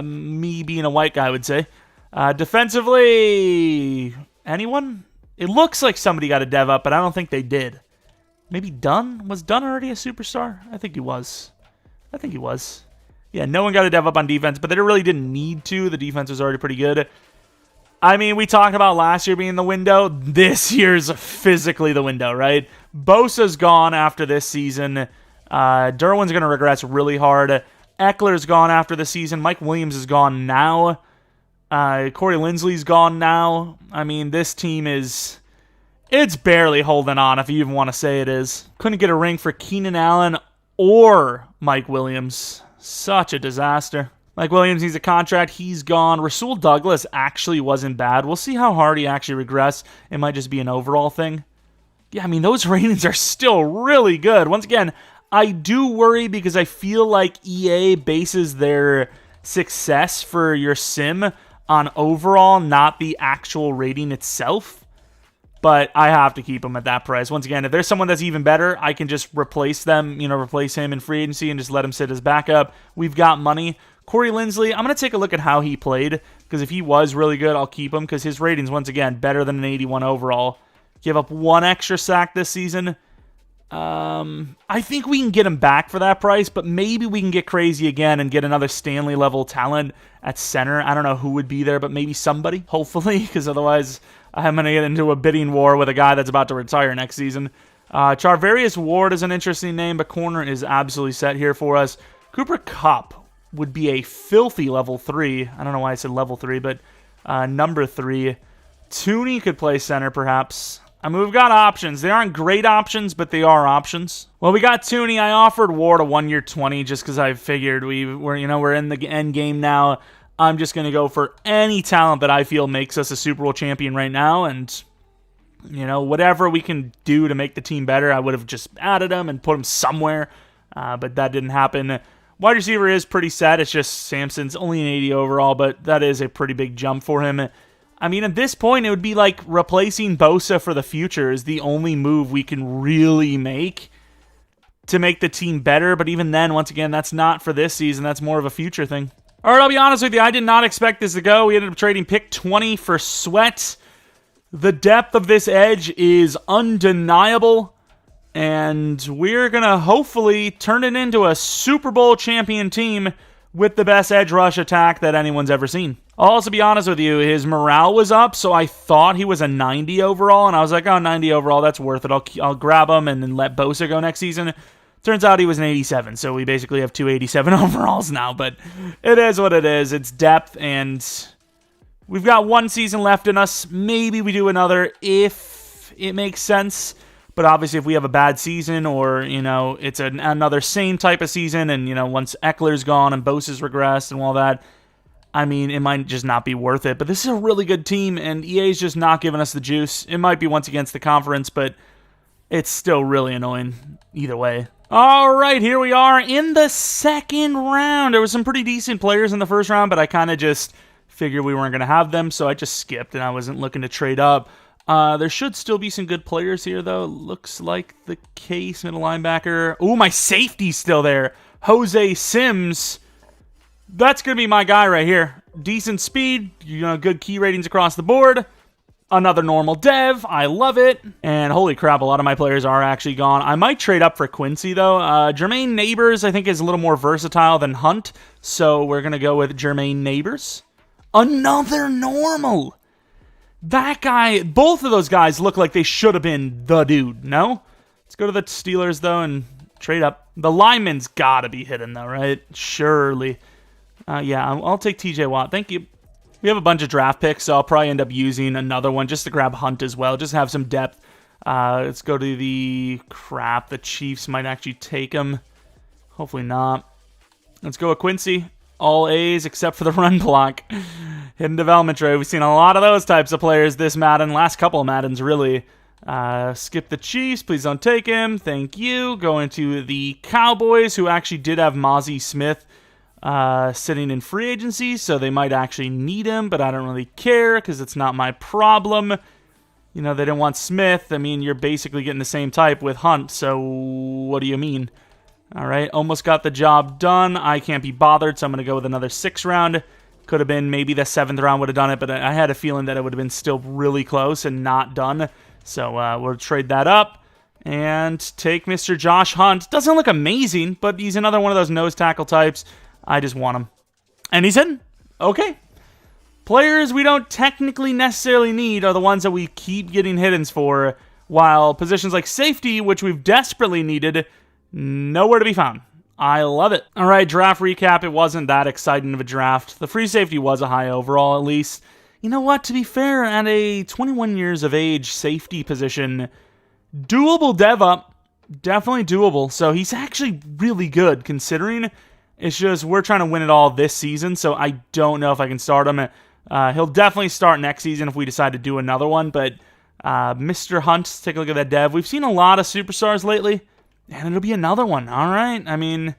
me being a white guy would say. Defensively, anyone? It looks like somebody got a dev up, but I don't think they did. Maybe Dunn? Was Dunn already a superstar? I think he was. Yeah, no one got a dev up on defense, but they really didn't need to. The defense was already pretty good. I mean, we talked about last year being the window. This year's physically the window, right? Bosa's gone after this season. Derwin's going to regress really hard. Eckler's gone after the season. Mike Williams is gone now. Corey Linsley's gone now. I mean, this team it's barely holding on, if you even want to say it is. Couldn't get a ring for Keenan Allen or Mike Williams. Such a disaster. Mike Williams needs a contract. He's gone. Rasul Douglas actually wasn't bad. We'll see how hard he actually regressed. It might just be an overall thing. Yeah, I mean, those ratings are still really good. Once again, I do worry because I feel like EA bases their success for your sim on overall, not the actual rating itself. But I have to keep him at that price. Once again, if there's someone that's even better, I can just replace them, replace him in free agency and just let him sit as backup. We've got money. Corey Linsley, I'm going to take a look at how he played, because if he was really good, I'll keep him, because his rating's, once again, better than an 81 overall. Give up one extra sack this season. I think we can get him back for that price, but maybe we can get crazy again and get another Stanley-level talent at center. I don't know who would be there, but maybe somebody, hopefully, because otherwise I'm going to get into a bidding war with a guy that's about to retire next season. Charvarius Ward is an interesting name, but corner is absolutely set here for us. Cooper Kupp would be a filthy level 3. I don't know why I said level 3, but number 3. Tooney could play center, perhaps. I mean, we've got options. They aren't great options, but they are options. Well, we got Tooney. I offered Ward a 1-year 20 just because I figured we're in the end game now. I'm just going to go for any talent that I feel makes us a Super Bowl champion right now, and whatever we can do to make the team better, I would have just added him and put him somewhere, but that didn't happen. Wide receiver is pretty set. It's just Sampson's only an 80 overall, but that is a pretty big jump for him. I mean, at this point, it would be like replacing Bosa for the future is the only move we can really make to make the team better. But even then, once again, that's not for this season. That's more of a future thing. All right, I'll be honest with you. I did not expect this to go. We ended up trading pick 20 for Sweat. The depth of this edge is undeniable. And we're going to hopefully turn it into a Super Bowl champion team with the best edge rush attack that anyone's ever seen. I'll also be honest with you, his morale was up, so I thought he was a 90 overall, and I was like, oh, 90 overall, that's worth it. I'll grab him and then let Bosa go next season. Turns out he was an 87, so we basically have two 87 overalls now, but it is what it is. It's depth, and we've got one season left in us. Maybe we do another if it makes sense. But obviously, if we have a bad season or, it's another same type of season and, once Eckler's gone and Bosa's regressed and all that, I mean, it might just not be worth it. But this is a really good team, and EA's just not giving us the juice. It might be once against the conference, but it's still really annoying either way. All right, here we are in the second round. There were some pretty decent players in the first round, but I kind of just figured we weren't going to have them, so I just skipped, and I wasn't looking to trade up. There should still be some good players here, though. Looks like the case. Middle linebacker. Ooh, my safety's still there. Jose Sims. That's going to be my guy right here. Decent speed. Good key ratings across the board. Another normal dev. I love it. And holy crap, a lot of my players are actually gone. I might trade up for Quincy, though. Jermaine Neighbors, I think, is a little more versatile than Hunt. So we're going to go with Jermaine Neighbors. Another normal. That guy, both of those guys look like they should have been the dude, no? Let's go to the Steelers, though, and trade up. The lineman's got to be hidden, though, right? Surely. Yeah, I'll take TJ Watt. Thank you. We have a bunch of draft picks, so I'll probably end up using another one just to grab Hunt as well, just have some depth. Let's go to the Chiefs might actually take him. Hopefully not. Let's go with Quincy. All A's except for the run block. Hidden development trade. We've seen a lot of those types of players this Madden. Last couple of Maddens, really. Skip the Chiefs. Please don't take him. Thank you. Going to the Cowboys, who actually did have Mozzie Smith sitting in free agency, so they might actually need him, but I don't really care because it's not my problem. You know, they didn't want Smith. I mean, you're basically getting the same type with Hunt, so what do you mean? All right, almost got the job done. I can't be bothered, so I'm going to go with another 6th round. Could have been maybe the 7th round would have done it, but I had a feeling that it would have been still really close and not done. So we'll trade that up and take Mr. Josh Hunt. Doesn't look amazing, but he's another one of those nose tackle types. I just want him. And he's in. Okay. Players we don't technically necessarily need are the ones that we keep getting hiddens for, while positions like safety, which we've desperately needed, nowhere to be found. I love it. All right, draft recap. It wasn't that exciting of a draft. The free safety was a high overall, at least. You know what? To be fair, at a 21 years of age safety position, doable dev up. Definitely doable. So he's actually really good, considering it's just we're trying to win it all this season, so I don't know if I can start him. He'll definitely start next season if we decide to do another one, but Mr. Hunt, take a look at that dev. We've seen a lot of superstars lately, and it'll be another one, all right? I mean,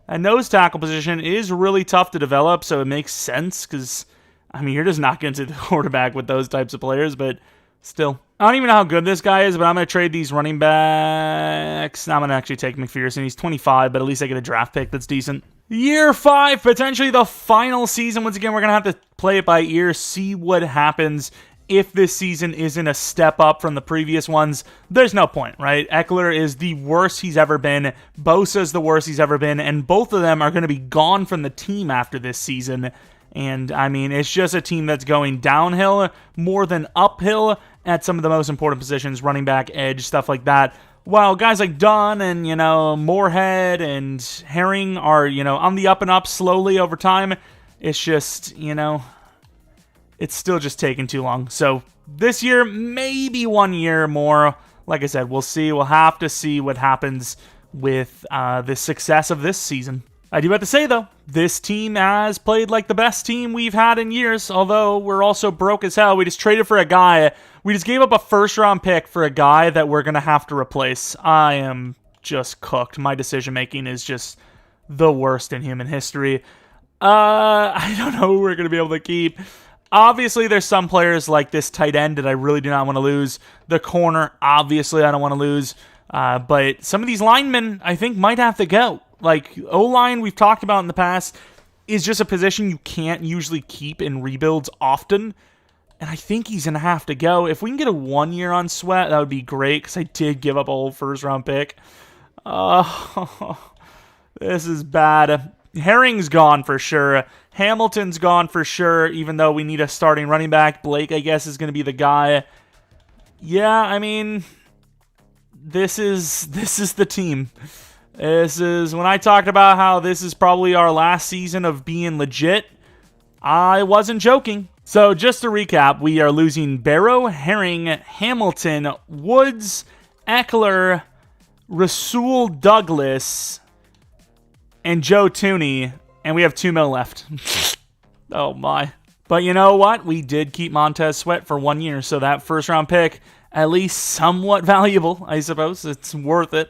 a nose tackle position is really tough to develop, so it makes sense, because, I mean, you're just not going to the quarterback with those types of players, but still. I don't even know how good this guy is, but I'm going to trade these running backs. I'm going to actually take McPherson. He's 25, but at least I get a draft pick that's decent. Year 5, potentially the final season. Once again, we're going to have to play it by ear, see what happens. If this season isn't a step up from the previous ones, there's no point, right? Eckler is the worst he's ever been. Bosa's the worst he's ever been, and both of them are going to be gone from the team after this season. And, I mean, it's just a team that's going downhill more than uphill at some of the most important positions, running back, edge, stuff like that. While guys like Dunn and, Moorhead and Herring are, on the up and up slowly over time, it's just, it's still just taking too long. So this year, maybe 1 year more. Like I said, we'll see. We'll have to see what happens with the success of this season. I do have to say, though, this team has played like the best team we've had in years, although we're also broke as hell. We just traded for a guy. We just gave up a first-round pick for a guy that we're going to have to replace. I am just cooked. My decision-making is just the worst in human history. I don't know who we're going to be able to keep. Obviously, there's some players like this tight end that I really do not want to lose. The corner, obviously, I don't want to lose. But some of these linemen, I think, might have to go. Like, O-line, we've talked about in the past, is just a position you can't usually keep in rebuilds often. And I think he's going to have to go. If we can get a 1 year on Sweat, that would be great, because I did give up a whole first-round pick. This is bad. Herring's gone for sure. Hamilton's gone for sure, even though we need a starting running back. Blake, I guess, is going to be the guy. Yeah, I mean, this is the team. This is, when I talked about how this is probably our last season of being legit, I wasn't joking. So just to recap, we are losing Barrow, Herring, Hamilton, Woods, Eckler, Rasul Douglas, and Joe Tooney, and we have $2 million left. Oh my. But you know what? We did keep Montez Sweat for 1 year, so that first-round pick, at least somewhat valuable, I suppose. It's worth it.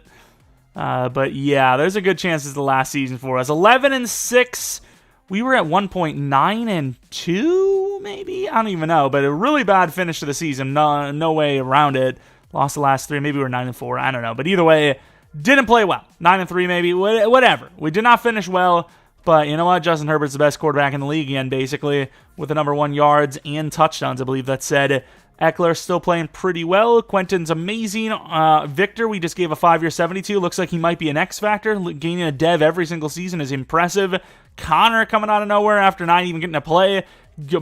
But yeah, there's a good chance it's the last season for us. 11-6. We were at 1.9-2, maybe? I don't even know, but a really bad finish to the season. No way around it. Lost the last 3. Maybe we were 9-4. I don't know. But either way, didn't play well. 9-3 maybe. Whatever. We did not finish well. But you know what? Justin Herbert's the best quarterback in the league again, basically, with the number 1 yards and touchdowns, I believe that said. Eckler still playing pretty well. Quentin's amazing. Victor, we just gave a 5-year 72. Looks like he might be an X factor. Gaining a dev every single season is impressive. Connor coming out of nowhere after not even getting to play,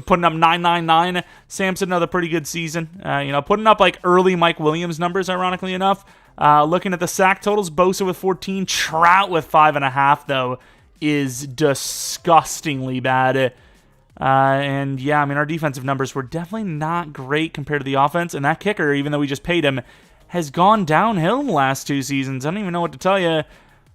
putting up 999. Samson, another pretty good season. Putting up like early Mike Williams numbers, ironically enough. Looking at the sack totals, Bosa with 14, Trout with 5.5, though, is disgustingly bad. Our defensive numbers were definitely not great compared to the offense, and that kicker, even though we just paid him, has gone downhill in the last 2 seasons. I don't even know what to tell you.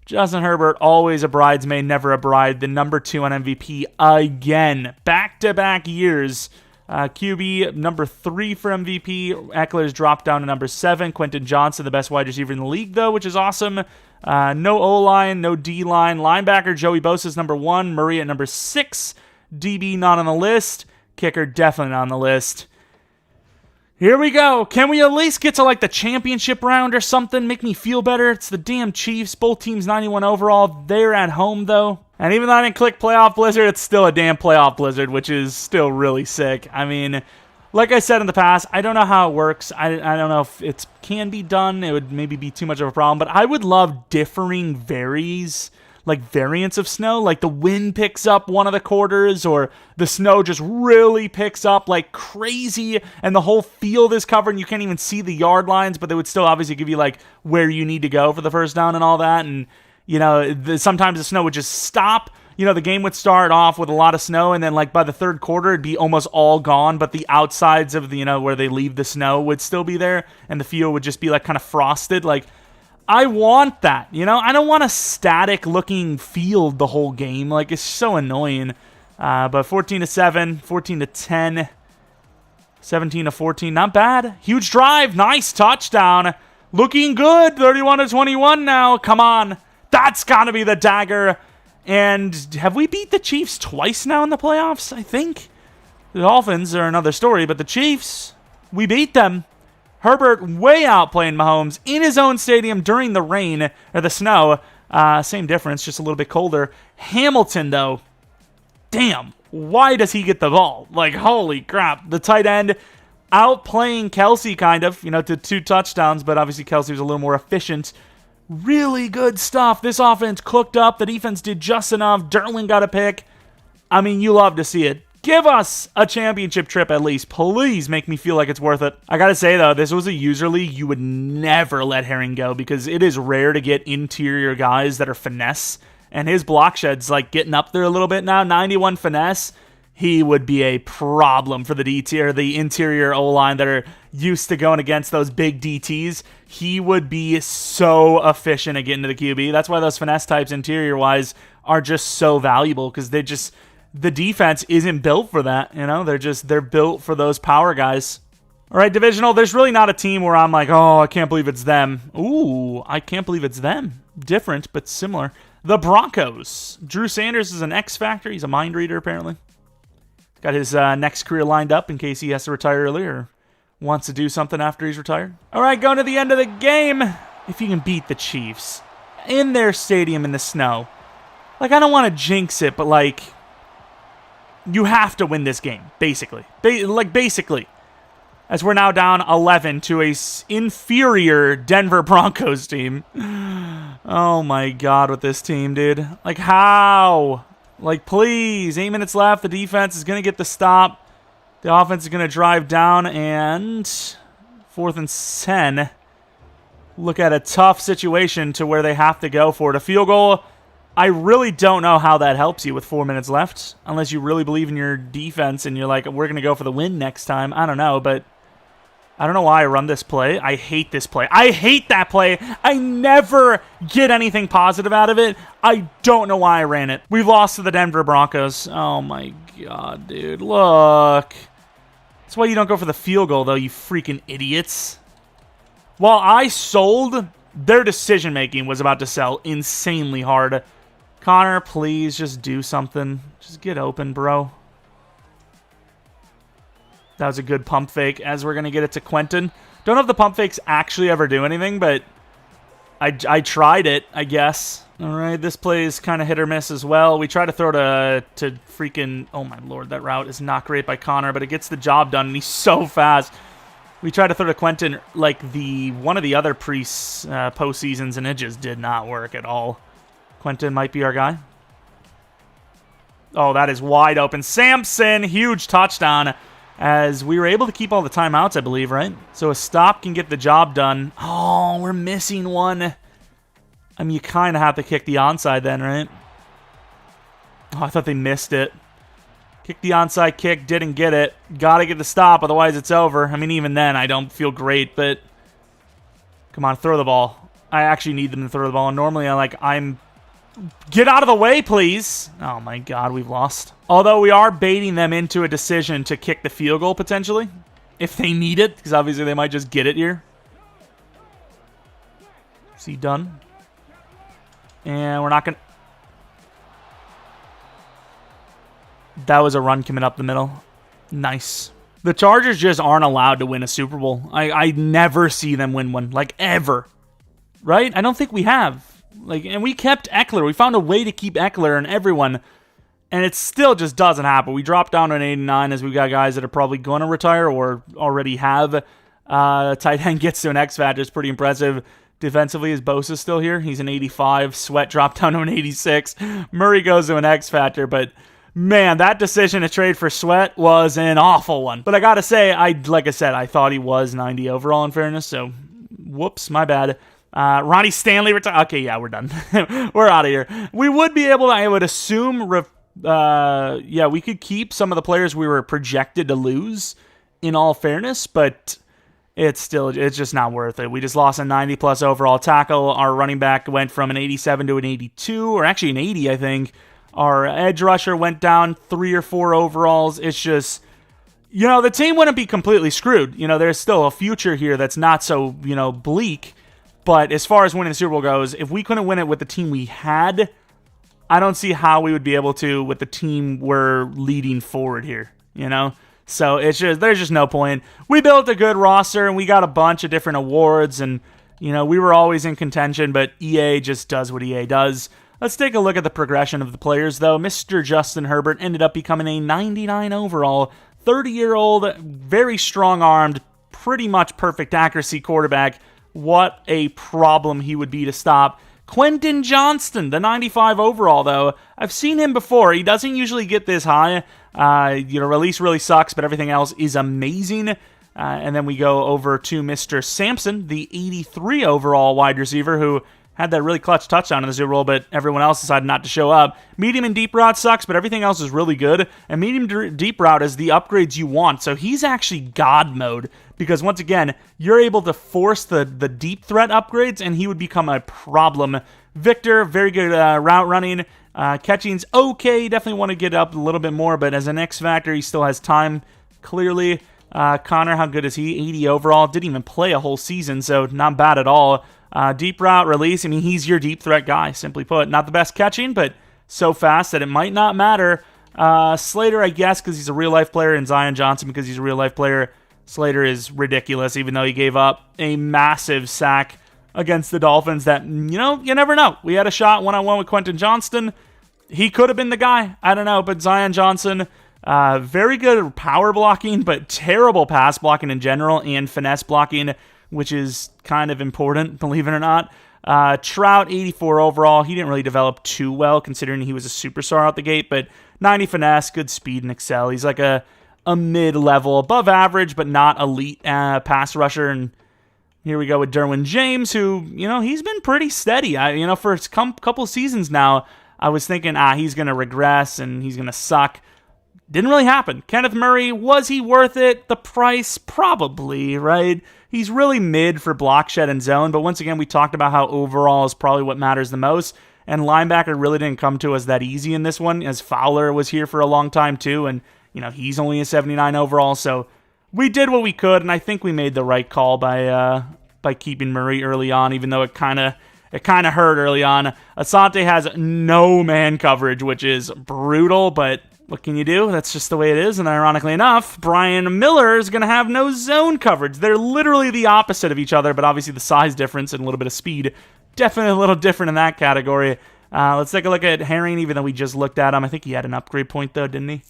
Justin Herbert, always a bridesmaid, never a bride. The number 2 on MVP again. Back-to-back years. QB, number 3 for MVP. Eckler's dropped down to number 7. Quentin Johnson, the best wide receiver in the league, though, which is awesome. No O-line, no D-line. Linebacker, Joey Bosa's number 1. Murray at number 6. DB not on the list. Kicker definitely not on the list. Here we go. Can we at least get to like the championship round or something? Make me feel better. It's the damn Chiefs. Both teams 91 overall. They're at home though. And even though I didn't click playoff blizzard, it's still a damn playoff blizzard, which is still really sick. I mean, like I said in the past, I don't know how it works. I don't know if it can be done. It would maybe be too much of a problem. But I would love differing variants of snow, like the wind picks up one of the quarters, or the snow just really picks up like crazy, and the whole field is covered and you can't even see the yard lines, but they would still obviously give you like where you need to go for the first down and all that. And sometimes the snow would just stop. The game would start off with a lot of snow, and then like by the third quarter it'd be almost all gone, but the outsides of the where they leave the snow would still be there, and the field would just be like kind of frosted. Like, I want that, I don't want a static-looking field the whole game. Like, it's so annoying. But 14-7, 14-10, 17-14, not bad. Huge drive, nice touchdown. Looking good, 31-21 now. Come on, that's got to be the dagger. And have we beat the Chiefs twice now in the playoffs, I think? The Dolphins are another story, but the Chiefs, we beat them. Herbert way outplaying Mahomes in his own stadium during the rain, or the snow. Same difference, just a little bit colder. Hamilton, though, damn, why does he get the ball? Like, holy crap. The tight end outplaying Kelsey, kind of, to 2 touchdowns, but obviously Kelsey was a little more efficient. Really good stuff. This offense cooked up. The defense did just enough. Derwin got a pick. I mean, you love to see it. Give us a championship trip at least. Please make me feel like it's worth it. I gotta say, though, this was a user league. You would never let Herring go because it is rare to get interior guys that are finesse. And his block shed's like getting up there a little bit now. 91 finesse. He would be a problem for the DT or the interior O-line that are used to going against those big DTs. He would be so efficient at getting to the QB. That's why those finesse types interior-wise are just so valuable because the defense isn't built for that, they're built for those power guys. All right, Divisional, there's really not a team where I'm like, oh, I can't believe it's them. Ooh, I can't believe it's them. Different, but similar. The Broncos. Drew Sanders is an X factor. He's a mind reader, apparently. Got his next career lined up in case he has to retire early or wants to do something after he's retired. All right, going to the end of the game. If you can beat the Chiefs in their stadium in the snow. Like, I don't want to jinx it, but like, you have to win this game, basically. Basically. As we're now down 11 to a inferior Denver Broncos team. Oh my God, with this team, dude. Like, how? Like, please, 8 minutes left. The defense is going to get the stop. The offense is going to drive down, and 4th and 10. Look at a tough situation to where they have to go for it. A field goal. I really don't know how that helps you with 4 minutes left, unless you really believe in your defense and you're like, we're going to go for the win next time. I don't know, but I don't know why I run this play. I hate this play. I hate that play. I never get anything positive out of it. I don't know why I ran it. We've lost to the Denver Broncos. Oh my God, dude. Look. That's why you don't go for the field goal, though, you freaking idiots. While I sold, their decision-making was about to sell insanely hard. Connor, please just do something. Just get open, bro. That was a good pump fake as we're going to get it to Quentin. Don't know if the pump fakes actually ever do anything, but I tried it, I guess. All right, this play is kind of hit or miss as well. We try to throw to freaking... Oh, my Lord, that route is not great by Connor, but it gets the job done, and he's so fast. We tried to throw to Quentin like one of the other postseasons, and it just did not work at all. Quentin might be our guy. Oh, that is wide open. Sampson, huge touchdown, as we were able to keep all the timeouts, I believe, right? So a stop can get the job done. Oh, we're missing one. I mean, you kind of have to kick the onside then, right? Oh, I thought they missed it. Kick the onside kick, didn't get it. Got to get the stop, otherwise it's over. I mean, even then, I don't feel great, but come on, throw the ball. I actually need them to throw the ball, and normally I'm get out of the way, please. Oh, my God, we've lost. Although we are baiting them into a decision to kick the field goal, potentially, if they need it, because obviously they might just get it here. See, done. And we're not going to... That was a run coming up the middle. Nice. The Chargers just aren't allowed to win a Super Bowl. I never see them win one, like, ever. Right? I don't think we have. Like, and we kept Eckler. We found a way to keep Eckler and everyone, and it still just doesn't happen. We dropped down to an 89 as we got guys that are probably going to retire or already have. Tight end gets to an X factor. It's pretty impressive. Defensively, is Bosa still here? He's an 85. Sweat dropped down to an 86. Murray goes to an X factor, but man, that decision to trade for Sweat was an awful one. But I gotta say, like I said, I thought he was 90 overall in fairness, so whoops, my bad. Ronnie Stanley retired. Okay, yeah, we're done. We're out of here. We would be able to, I would assume, we could keep some of the players we were projected to lose, in all fairness, but it's just not worth it. We just lost a 90-plus overall tackle. Our running back went from an 87 to an 82, or actually an 80, I think. Our edge rusher went down 3 or 4 overalls. It's just, the team wouldn't be completely screwed. There's still a future here that's not so, bleak. But as far as winning the Super Bowl goes, if we couldn't win it with the team we had, I don't see how we would be able to with the team we're leading forward here, So there's just no point. We built a good roster, and we got a bunch of different awards, and, we were always in contention, but EA just does what EA does. Let's take a look at the progression of the players, though. Mr. Justin Herbert ended up becoming a 99 overall, 30-year-old, very strong-armed, pretty much perfect accuracy quarterback. What a problem he would be to stop. Quentin Johnston, the 95 overall, though. I've seen him before. He doesn't usually get this high. Release really sucks, but everything else is amazing. And then we go over to Mr. Sampson, the 83 overall wide receiver, who had that really clutch touchdown in the Super Bowl, but everyone else decided not to show up. Medium and deep route sucks, but everything else is really good. And medium deep route is the upgrades you want. So he's actually God mode, because once again, you're able to force the deep threat upgrades, and he would become a problem. Victor, very good route running. Catching's okay. Definitely want to get up a little bit more, but as an X factor, he still has time, clearly. Connor, how good is he? 80 overall. Didn't even play a whole season, so not bad at all. Deep route release, I mean, he's your deep threat guy, simply put. Not the best catching, but so fast that it might not matter. Slater, I guess, because he's a real-life player, and Zion Johnson because he's a real-life player. Slater is ridiculous, even though he gave up a massive sack against the Dolphins that, you never know. We had a shot one-on-one with Quentin Johnston. He could have been the guy. I don't know, but Zion Johnson, very good power blocking, but terrible pass blocking in general and finesse blocking, which is kind of important, believe it or not. Trout, 84 overall. He didn't really develop too well, considering he was a superstar out the gate, but 90 finesse, good speed and excel. He's like a mid-level, above average, but not elite pass rusher. And here we go with Derwin James, who, he's been pretty steady. For a couple seasons now, I was thinking, he's going to regress and he's going to suck. Didn't really happen. Kenneth Murray, was he worth it? The price, probably, right? He's really mid for block, shed, and zone, but once again, we talked about how overall is probably what matters the most, and linebacker really didn't come to us that easy in this one, as Fowler was here for a long time too, and he's only a 79 overall, so we did what we could, and I think we made the right call by keeping Murray early on, even though it kind of hurt early on. Asante has no man coverage, which is brutal, but what can you do? That's just the way it is. And ironically enough, Brian Miller is going to have no zone coverage. They're literally the opposite of each other, but obviously the size difference and a little bit of speed, definitely a little different in that category. Let's take a look at Herring, even though we just looked at him. I think he had an upgrade point, though, didn't he?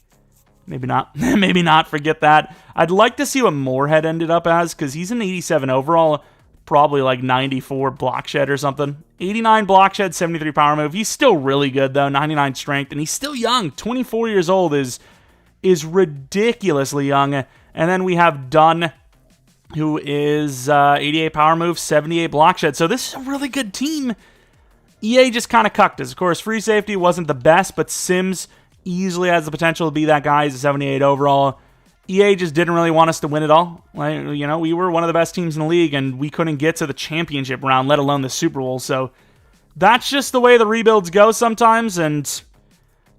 Maybe not. Maybe not. Forget that. I'd like to see what Moorhead ended up as, because he's an 87 overall, probably like 94 block shed or something. 89 block shed, 73 power move. He's still really good, though. 99 strength, and he's still young. 24 years old is ridiculously young. And then we have Dunn, who is 88 power move, 78 block shed. So this is a really good team. EA just kind of cucked us. Of course, free safety wasn't the best, but Sims easily has the potential to be that guy. He's a 78 overall. EA just didn't really want us to win it all. Like, you know, we were one of the best teams in the league, and we couldn't get to the championship round, let alone the Super Bowl. So that's just the way the rebuilds go sometimes, and,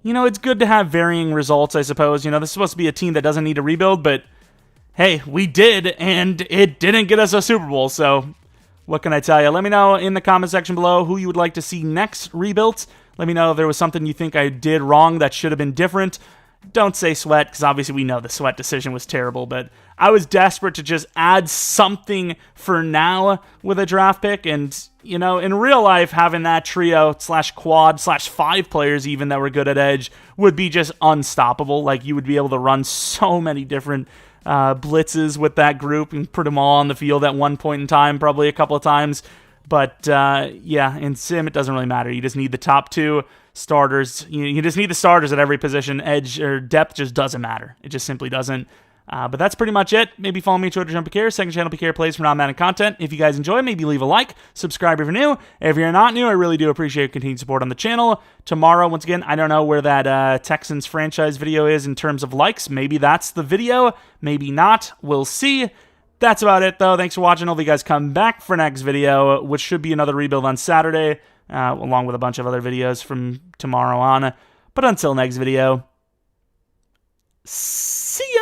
you know, it's good to have varying results, I suppose. You know, this is supposed to be a team that doesn't need to rebuild, but hey, we did, and it didn't get us a Super Bowl, so what can I tell you? Let me know in the comment section below who you would like to see next rebuilt. Let me know if there was something you think I did wrong that should have been different. Don't say Sweat, because obviously we know the Sweat decision was terrible, but I was desperate to just add something for now with a draft pick, and, you know, in real life, having that trio / quad / 5 players even that were good at edge would be just unstoppable. Like, you would be able to run so many different blitzes with that group and put them all on the field at one point in time, probably a couple of times. But yeah, in Sim, it doesn't really matter. You just need the top 2 starters. You just need the starters at every position. Edge or depth just doesn't matter. It just simply doesn't. But that's pretty much it. Maybe follow me on Twitter, Jeromepkr, second channel, PKR Plays for non-Madden content. If you guys enjoy, maybe leave a like, subscribe if you're new. If you're not new, I really do appreciate your continued support on the channel. Tomorrow, once again, I don't know where that Texans franchise video is in terms of likes. Maybe that's the video, maybe not. We'll see. That's about it, though. Thanks for watching. Hope you guys come back for next video, which should be another rebuild on Saturday, along with a bunch of other videos from tomorrow on. But until next video, see ya!